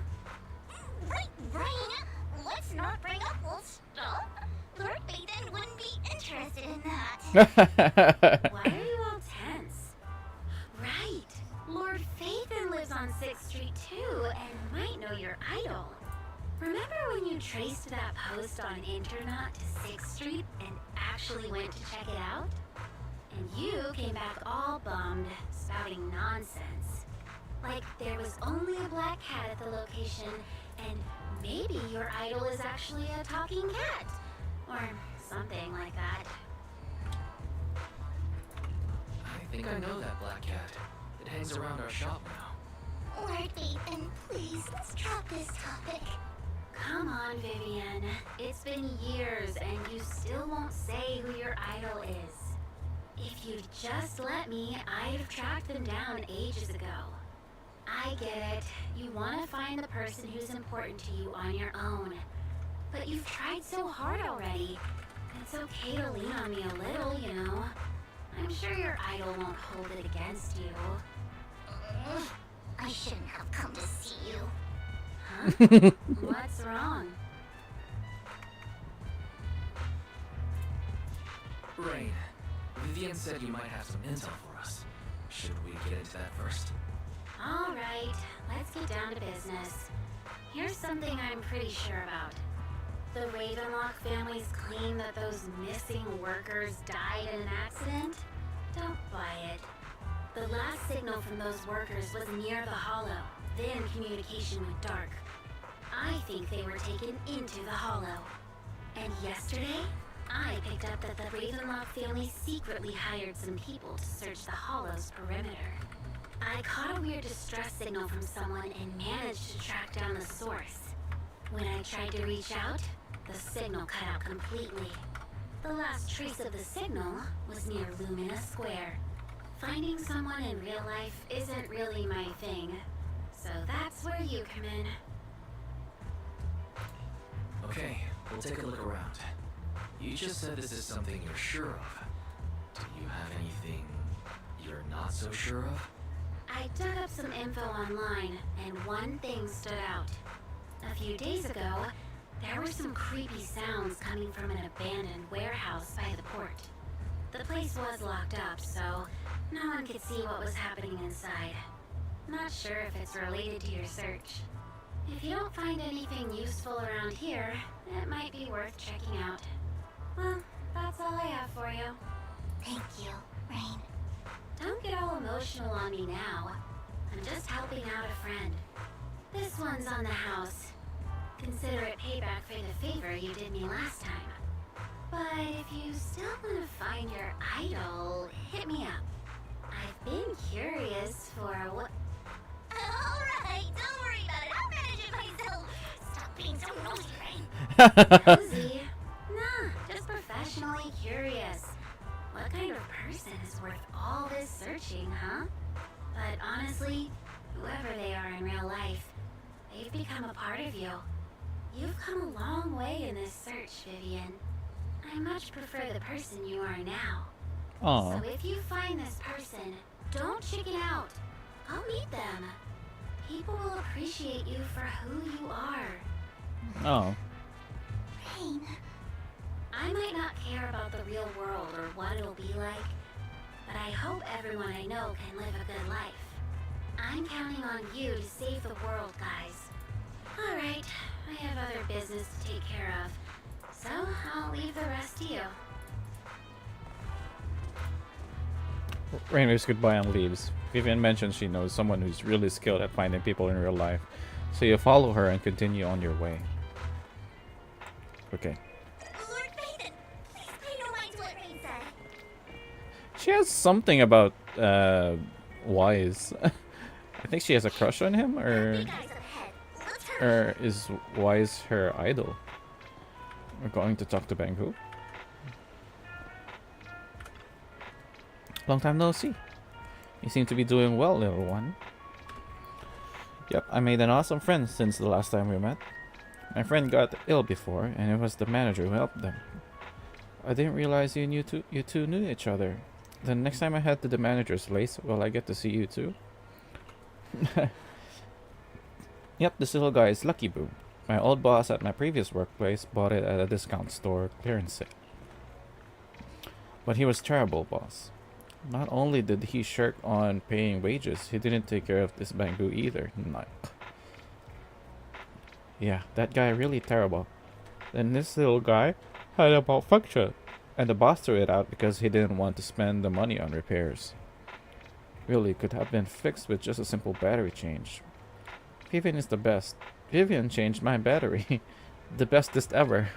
Right, Rain. Let's not bring up old stuff. Lord Phaethon wouldn't be interested in that. Why are you all tense? Right, Lord Phaethon lives on 6th Street too, and might know your idol. Remember when you traced that post on Internet to 6th Street and actually went to check it out? And you came back all bummed, spouting nonsense. Like there was only a black cat at the location, and maybe your idol is actually a talking cat. Or something like that. I think I know that black cat. It hangs around our shop now. Lord Phaethon, please, let's drop this topic. Come on, Vivian. It's been years and you still won't say who your idol is. If you'd just let me, I'd have tracked them down ages ago. I get it. You want to find the person who's important to you on your own. But you've tried so hard already. It's okay to lean on me a little, you know. I'm sure your idol won't hold it against you. I shouldn't have come to see you. Huh? What's wrong? Rain, Vivian said you might have some intel for us. Should we get into that first? All right, let's get down to business. Here's something I'm pretty sure about. The Ravenlock families claim that those missing workers died in an accident. Don't buy it. The last signal from those workers was near the Hollow. Then communication went dark. I think they were taken into the Hollow. And yesterday, I picked up that the Ravenlock family secretly hired some people to search the Hollow's perimeter. I caught a weird distress signal from someone and managed to track down the source. When I tried to reach out, the signal cut out completely. The last trace of the signal was near Lumina Square. Finding someone in real life isn't really my thing, so that's where you come in. Okay, we'll take a look around. You just said this is something you're sure of. Do you have anything you're not so sure of? I dug up some info online, and one thing stood out. A few days ago, there were some creepy sounds coming from an abandoned warehouse by the port. The place was locked up, so no one could see what was happening inside. Not sure if it's related to your search. If you don't find anything useful around here, it might be worth checking out. Well, that's all I have for you. Thank you, Rain. Don't get all emotional on me now. I'm just helping out a friend. This one's on the house. Consider it payback for the favor you did me last time. But if you still want to find your idol, hit me up. I've been curious for what... Alright, don't worry about it. I'll manage it myself. Stop being so nosy, Rain. Nosy? Nah, just professionally curious. What kind of person is worth all this searching, huh? But honestly, whoever they are in real life, they've become a part of you. You've come a long way in this search, Vivian. I much prefer the person you are now. Aw. So if you find this person, don't chicken out. Go meet them. People will appreciate you for who you are. Oh. Rain. I might not care about the real world or what it'll be like, but I hope everyone I know can live a good life. I'm counting on you to save the world, guys. Alright, I have other business to take care of, so I'll leave the rest to you. Rain waves goodbye and leaves. Vivian mentions she knows someone who's really skilled at finding people in real life, so you follow her and continue on your way. Okay. Lord Phaethon, please pay no mind to what Rain said. She has something about Wise. I think she has a crush on him, or is Wise her idol? We're going to talk to Banghu. Long time no see. You seem to be doing well, little one. Yep, I made an awesome friend since the last time we met. My friend got ill before, and it was the manager who helped them. I didn't realize you two knew each other. The next time I head to the manager's place, will I get to see you too? Yep, this little guy is Lucky Boo. My old boss at my previous workplace bought it at a discount store clearance sale. But he was terrible, boss. Not only did he shirk on paying wages, he didn't take care of this Bangbu either. Nah. Yeah, that guy really terrible. Then this little guy had a malfunction, and the boss threw it out because he didn't want to spend the money on repairs. Really could have been fixed with just a simple battery change. Vivian is the best. Vivian changed my battery. The bestest ever.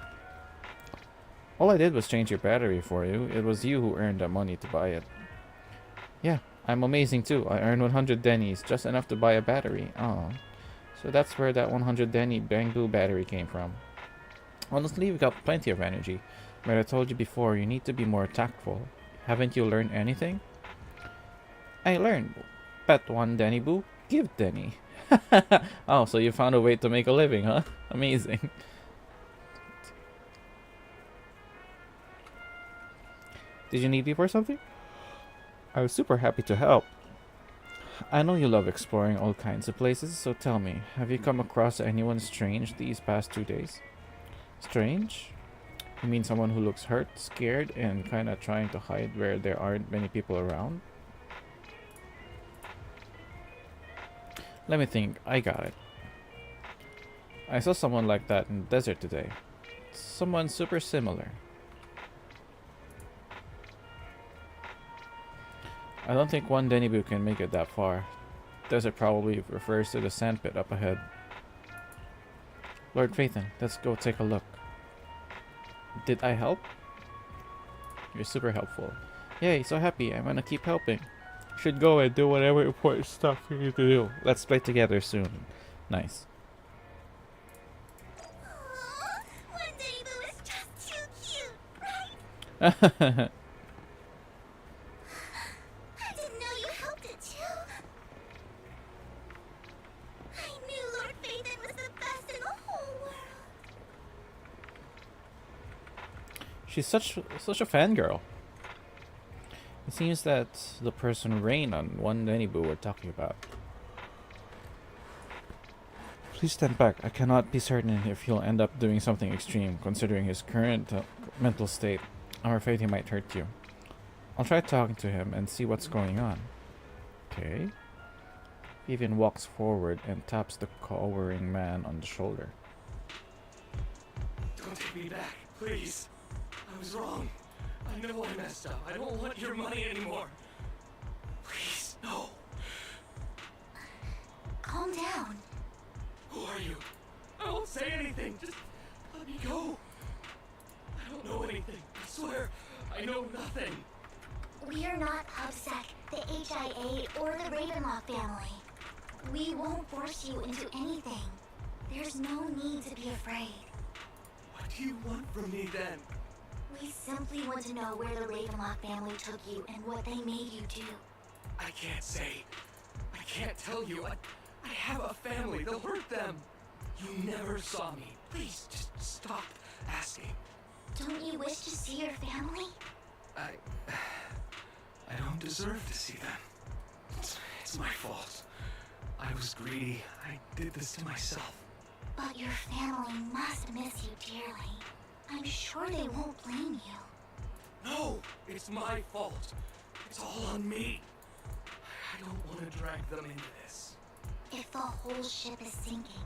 All I did was change your battery for you. It was you who earned the money to buy it. Yeah, I'm amazing too. I earned 100 dennies, just enough to buy a battery. Oh. So that's where that 100 denny Bangbu battery came from. Honestly, we got plenty of energy. But I told you before, you need to be more tactful. Haven't you learned anything? I learned. Bet one denny boo, give denny. Oh, so you found a way to make a living, huh? Amazing. Did you need me for something? I was super happy to help. I know you love exploring all kinds of places, so tell me, have you come across anyone strange these past 2 days? Strange? You mean someone who looks hurt, scared, and kinda trying to hide where there aren't many people around? Let me think, I got it. I saw someone like that in the desert today. Someone super similar. I don't think one Denibu can make it that far. Desert probably refers to the sandpit up ahead. Lord Phaethon, let's go take a look. Did I help? You're super helpful. Yay, so happy. I'm gonna keep helping. Should go and do whatever important stuff you need to do. Let's play together soon. Nice. One Denibu is just too cute, right? I didn't know you helped it too. I knew Lord Phaethon was the best in the whole world. She's such a fangirl. It seems that the person Rain on one Denibu we're talking about. Please stand back. I cannot be certain if he'll end up doing something extreme, considering his current mental state. I'm afraid he might hurt you. I'll try talking to him and see what's going on. Okay. Vivian walks forward and taps the cowering man on the shoulder. Don't take me back, please. I was wrong. I know I messed up. I don't want your money anymore. Please, no. Calm down. Who are you? I won't say anything. Just let me go. I don't know anything. I swear, I know nothing. We are not PubSec, the HIA, or the Ravenlock family. We won't force you into anything. There's no need to be afraid. What do you want from me then? We simply want to know where the Ravenlock family took you and what they made you do. I can't say. I can't tell you. I have a family. They'll hurt them. You never saw me. Please, just stop asking. Don't you wish to see your family? I don't deserve to see them. It's my fault. I was greedy. I did this to myself. But your family must miss you dearly. I'm sure they won't blame you. No, it's my fault. It's all on me. I don't want to drag them into this. If the whole ship is sinking,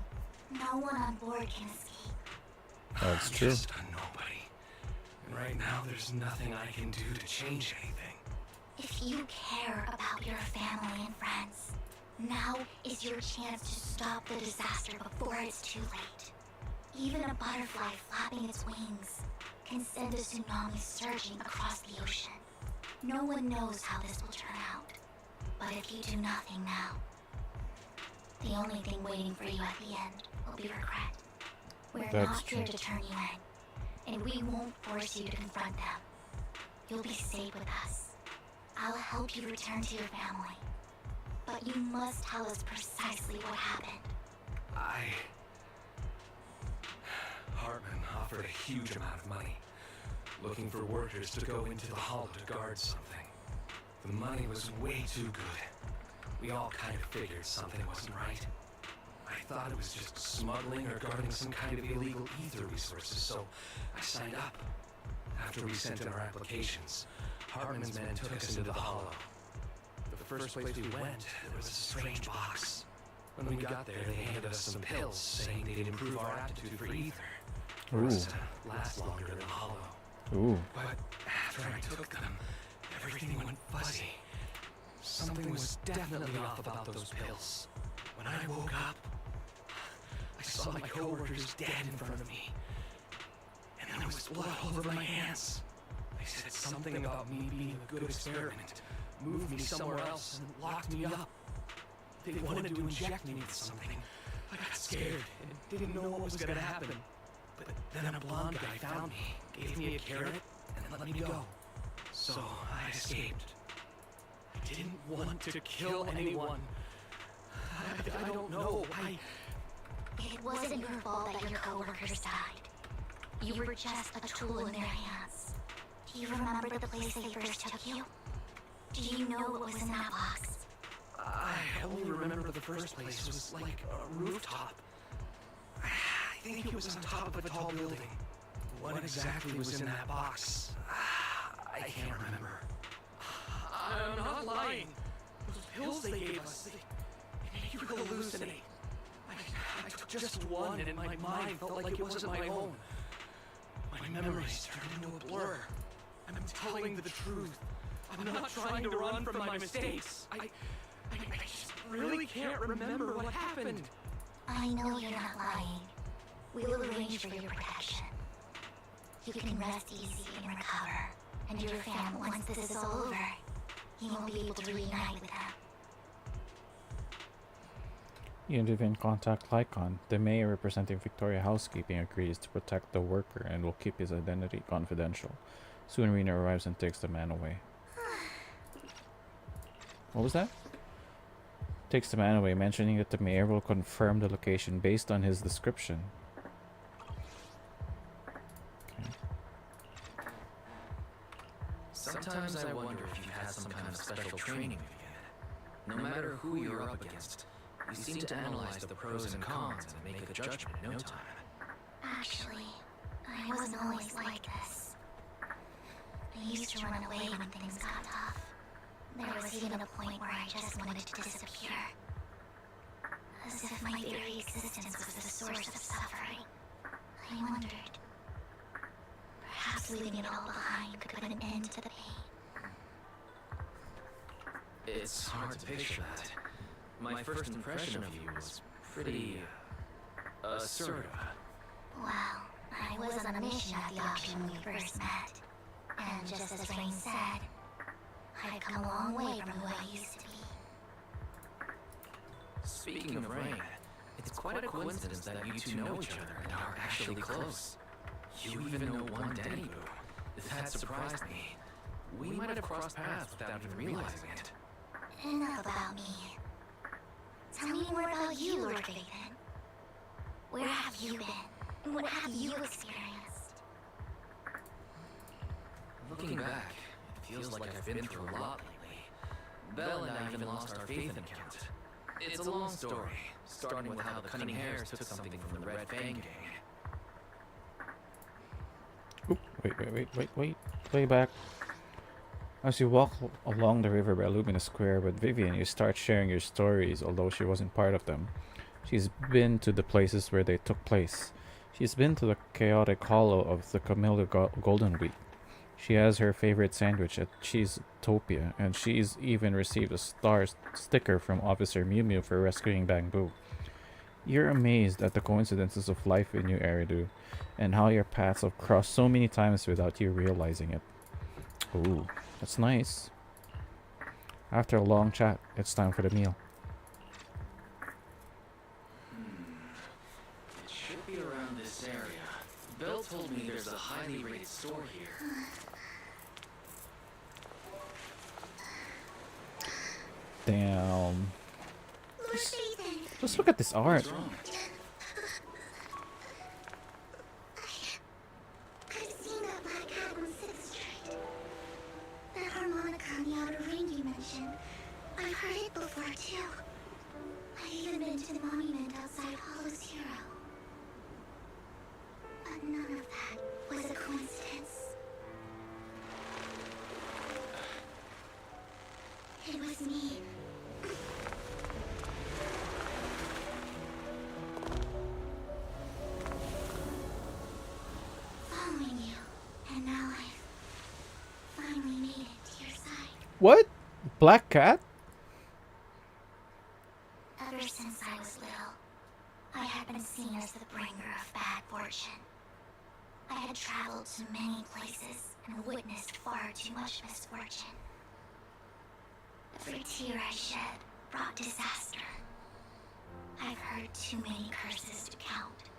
no one on board can escape. That's I'm true. just a nobody. And right now, there's nothing I can do to change anything. If you care about your family and friends, now is your chance to stop the disaster before it's too late. Even a butterfly flapping its wings can send a tsunami surging across the ocean. No one knows how this will turn out. But if you do nothing now, the only thing waiting for you at the end will be regret. We're That's not here true. to turn you in, and we won't force you to confront them. You'll be safe with us. I'll help you return to your family. But you must tell us precisely what happened. Hartman offered a huge amount of money, looking for workers to go into the hollow to guard something. The money was way too good. We all kind of figured something wasn't right. I thought it was just smuggling or guarding some kind of illegal ether resources, so I signed up. After we sent in our applications, Hartman's men took us into the hollow. The first place we went, there was a strange box. When we got there, they handed us some pills, saying they'd improve our aptitude for ether. For us to last longer in the hollow. Ooh. But after I took them, everything went fuzzy. Something was definitely off about those pills. When I woke up, I saw my coworkers dead in front of me. And there was blood all over my hands. They said something about me being a good experiment, moved me somewhere else, and locked me up. They wanted to inject me with something. I got scared and didn't know what was gonna happen. But then a blonde guy found me, gave me a carrot, and let me go. So I escaped. I didn't want to kill anyone. I don't know. It wasn't your fault that your coworkers died. You were just a tool in their hands. Do you remember the place they first took you? Do you know what was in that box? I only remember the first place was like a rooftop. I think it was on top of a tall building. What exactly was in that box? I can't remember. I'm not lying. Those pills they gave us, they make you hallucinate. I took just one and my mind felt like it wasn't my own. My memories turned into a blur. I'm telling the truth. I'm not trying to run from my mistakes. I just really can't remember what happened. I know you're not lying. We'll arrange for your protection. You can rest easy and recover. And your fam, once this is all over, you won't be able to reunite with them. You even contact Lycon. The mayor representing Victoria Housekeeping agrees to protect the worker and will keep his identity confidential. Soon Rena arrives and takes the man away. What was that? Takes the man away, mentioning that the mayor will confirm the location based on his description. Sometimes I wonder if you had some kind of special training, Vivian. No matter who you're up against, you seem to analyze the pros and cons and make a judgment in no time. Actually, I wasn't always like this. I used to run away when things got tough. There was even a point where I just wanted to disappear. As if my very existence was the source of suffering. I wondered. Perhaps leaving it all behind could put an end to the pain. It's hard to picture that. My first impression of you was pretty assertive. Well, I was on a mission at the auction when we first met. And just as Rain said, I've come a long way from who I used to be. Speaking of Rain, it's quite a coincidence that you two know each other and are actually close. You even know one Denny Boo. That surprised me. We might have crossed paths without even realizing it. Enough about me. Tell me more about you, Lord Raven. Where have you been? What have you experienced? Looking back, it feels like I've been through a lot lately. Belle and I even lost our faith in Count. It's a long story, starting with how the Cunning Hares took something from the Red Fang gang. Oop, wait. Play back. As you walk along the river by Lumina Square with Vivian, you start sharing your stories, although she wasn't part of them. She's been to the places where they took place. She's been to the chaotic hollow of the Camilla Golden Week. She has her favorite sandwich at Cheesetopia, and she's even received a star sticker from Officer Mew Mew for rescuing Bamboo. You're amazed at the coincidences of life in New Eridu, and how your paths have crossed so many times without you realizing it. Ooh, that's nice. After a long chat, it's time for the meal. It should be around this area. Belle told me there's a highly rated store here. Damn. Lord Ethan. Just look at this art. I've seen that black cat on 6th Street. That harmonica on the outer ring you mentioned. I've heard it before too. I've even been to the monument outside Hollow's Hero. But none of that was a coincidence. It was me. Following you, and now I've finally made it to your side. What? Black cat? Ever since I was little, I had been seen as the bringer of bad fortune. I had traveled to many places and witnessed far too much misfortune. Every tear I shed brought disaster. I've heard too many curses to count.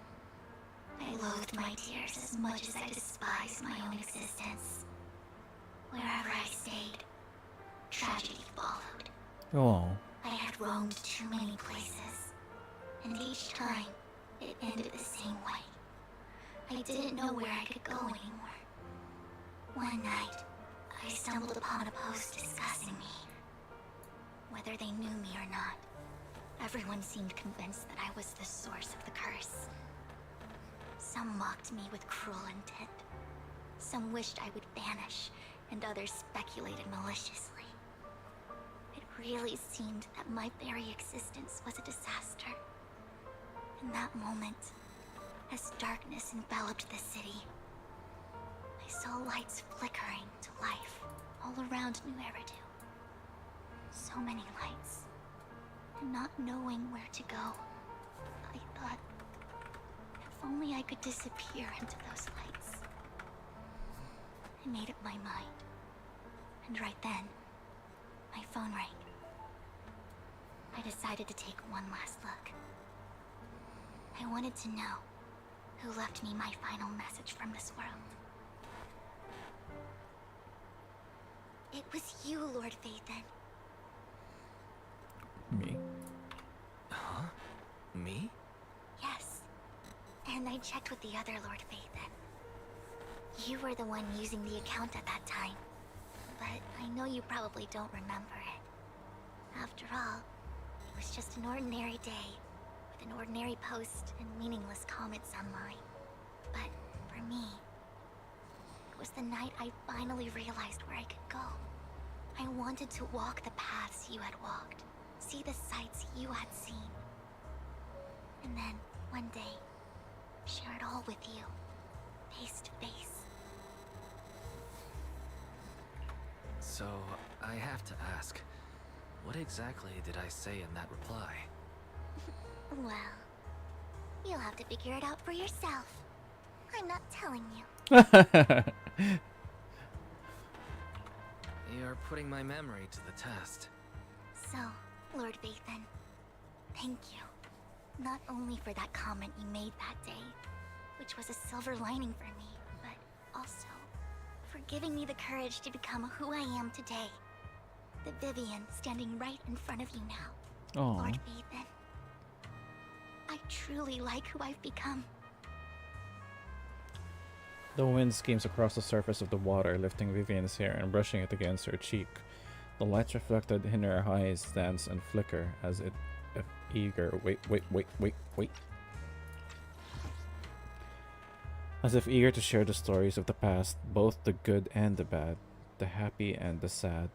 I loathed my tears as much as I despised my own existence. Wherever I stayed, tragedy followed. Oh. I had roamed too many places, and each time it ended the same way. I didn't know where I could go anymore. One night, I stumbled upon a post discussing me. Whether they knew me or not, everyone seemed convinced that I was the source of the curse. Some mocked me with cruel intent. Some wished I would vanish, and others speculated maliciously. It really seemed that my very existence was a disaster. In that moment, as darkness enveloped the city, I saw lights flickering to life all around New Eridu. So many lights, and not knowing where to go, I thought, if only I could disappear into those lights. I made up my mind, and right then, my phone rang. I decided to take one last look. I wanted to know who left me my final message from this world. It was you, Lord Phaethon. Me? Huh? Me? Yes. And I checked with the other Lord Phaethon. You were the one using the account at that time. But I know you probably don't remember it. After all, it was just an ordinary day, with an ordinary post and meaningless comments online. But for me, it was the night I finally realized where I could go. I wanted to walk the paths you had walked, see the sights you had seen. And then, one day, share it all with you, face to face. So, I have to ask, what exactly did I say in that reply? Well, you'll have to figure it out for yourself. I'm not telling you. You're putting my memory to the test. So, Lord Phaethon, thank you. Not only for that comment you made that day, which was a silver lining for me, but also for giving me the courage to become who I am today. The Vivian standing right in front of you now. Aw. Lord Phaethon, I truly like who I've become. The wind schemes across the surface of the water, lifting Vivian's hair and brushing it against her cheek. The lights reflected in her eyes dance and flicker as if eager. Wait. As if eager to share the stories of the past, both the good and the bad, the happy and the sad.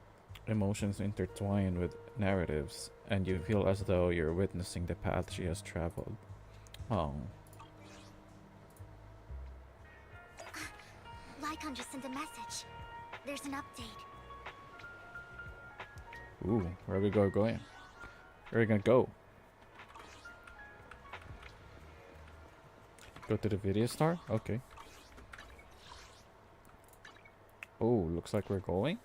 Emotions intertwine with narratives, and you feel as though you're witnessing the path she has traveled. Oh. Lycon just sent a message. There's an update. Ooh, where are we going? Where are we gonna go? Go to the video store? Okay. Oh, looks like we're going.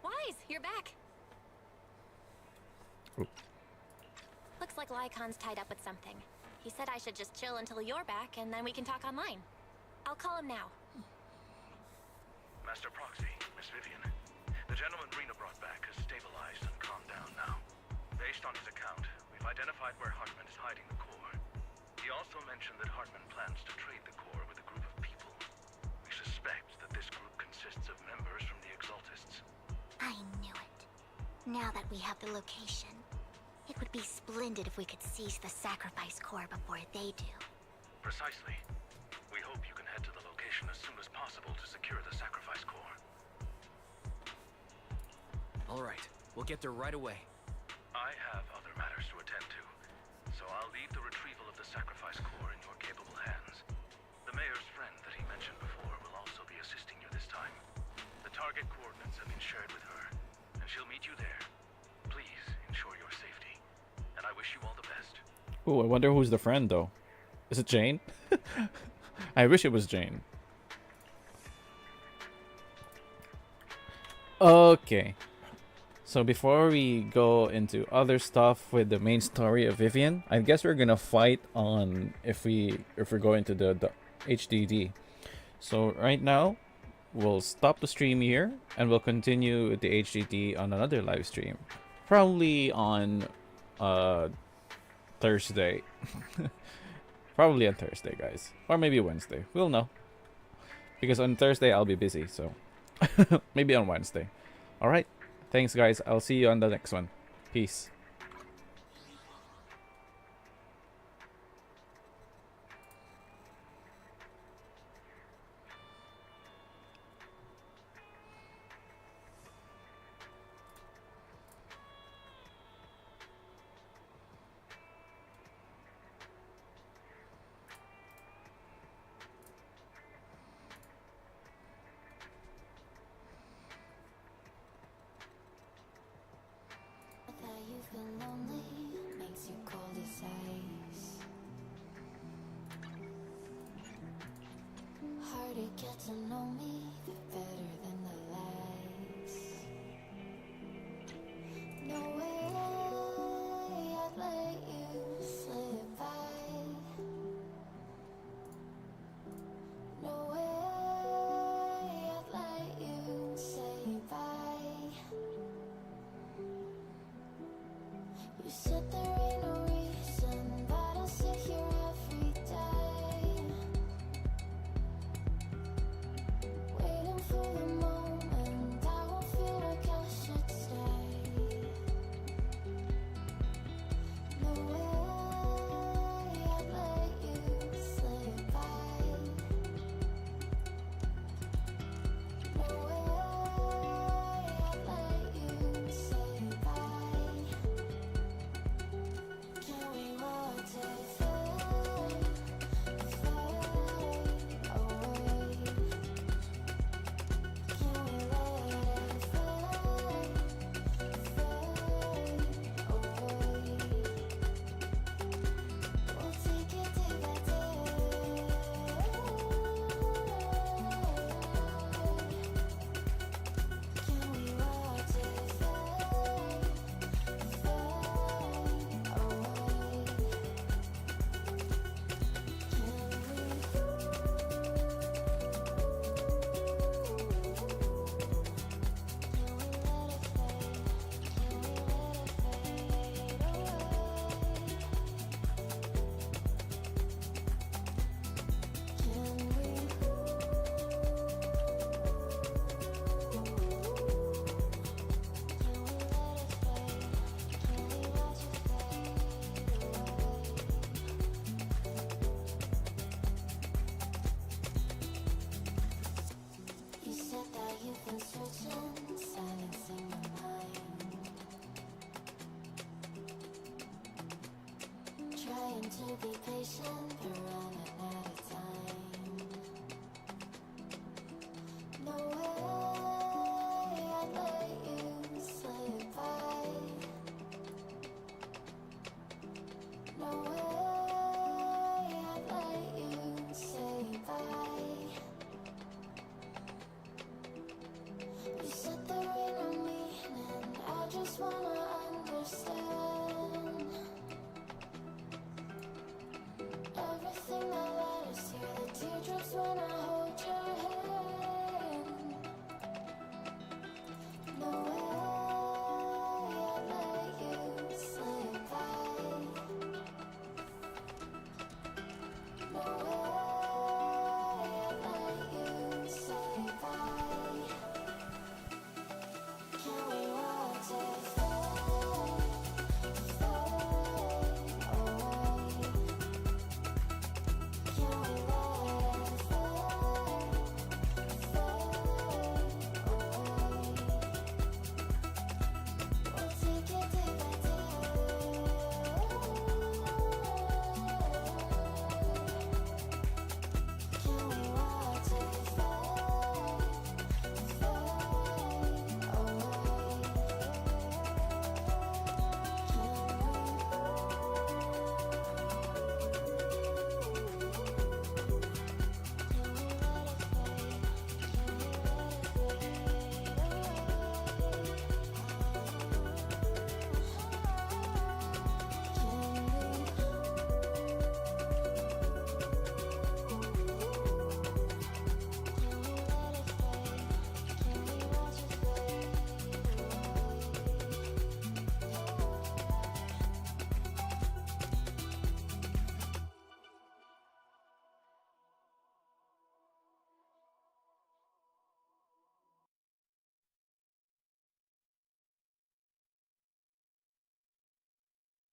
Wise, you're back. Oop. Looks like Lycon's tied up with something. He said I should just chill until you're back, and then we can talk online. I'll call him now. Master Proxy, Miss Vivian, the gentleman Rena brought back has stabilized and calmed down now. Based on his account, we've identified where Hartman is hiding the core. He also mentioned that Hartman plans to trade the core with a group of people. We suspect that this group consists of members from the Exaltists. I knew it. Now that we have the location, it would be splendid if we could seize the sacrifice core before they do. Precisely. We hope you can head to the location as soon as possible to secure the sacrifice core. All right, we'll get there right away. I have other matters to attend to, so I'll leave the retrieval of the sacrifice core in your capable hands. The mayor's friend that he mentioned before will also be assisting you this time. The target coordinates have been shared with her, and she'll meet you there. Please ensure your safety, and I wish you all the best. Ooh, I wonder who's the friend though. Is it Jane? I wish it was Jane. Okay. So before we go into other stuff with the main story of Vivian, I guess we're gonna fight on if we're going to the HDD. So right now, we'll stop the stream here and we'll continue with the HDD on another live stream, probably on Thursday. Probably on Thursday, guys, or maybe Wednesday. We'll know, because on Thursday I'll be busy. So maybe on Wednesday. All right. Thanks, guys. I'll see you on the next one. Peace. Get to know me better than the lies. No way I'd let you slip by. No way I'd let you say bye. You said there ain't no reason, but I'll sit here every day, waiting for the moment I won't feel like I should stay. No way I'd let you slip by. No way I'd let you say bye. Can we watch it fade, fade away? Can we let it fade, fade away? We'll take it day by day. Can we watch it fade, fade away? You said that you've been searching, silencing my mind, trying to be patient, but running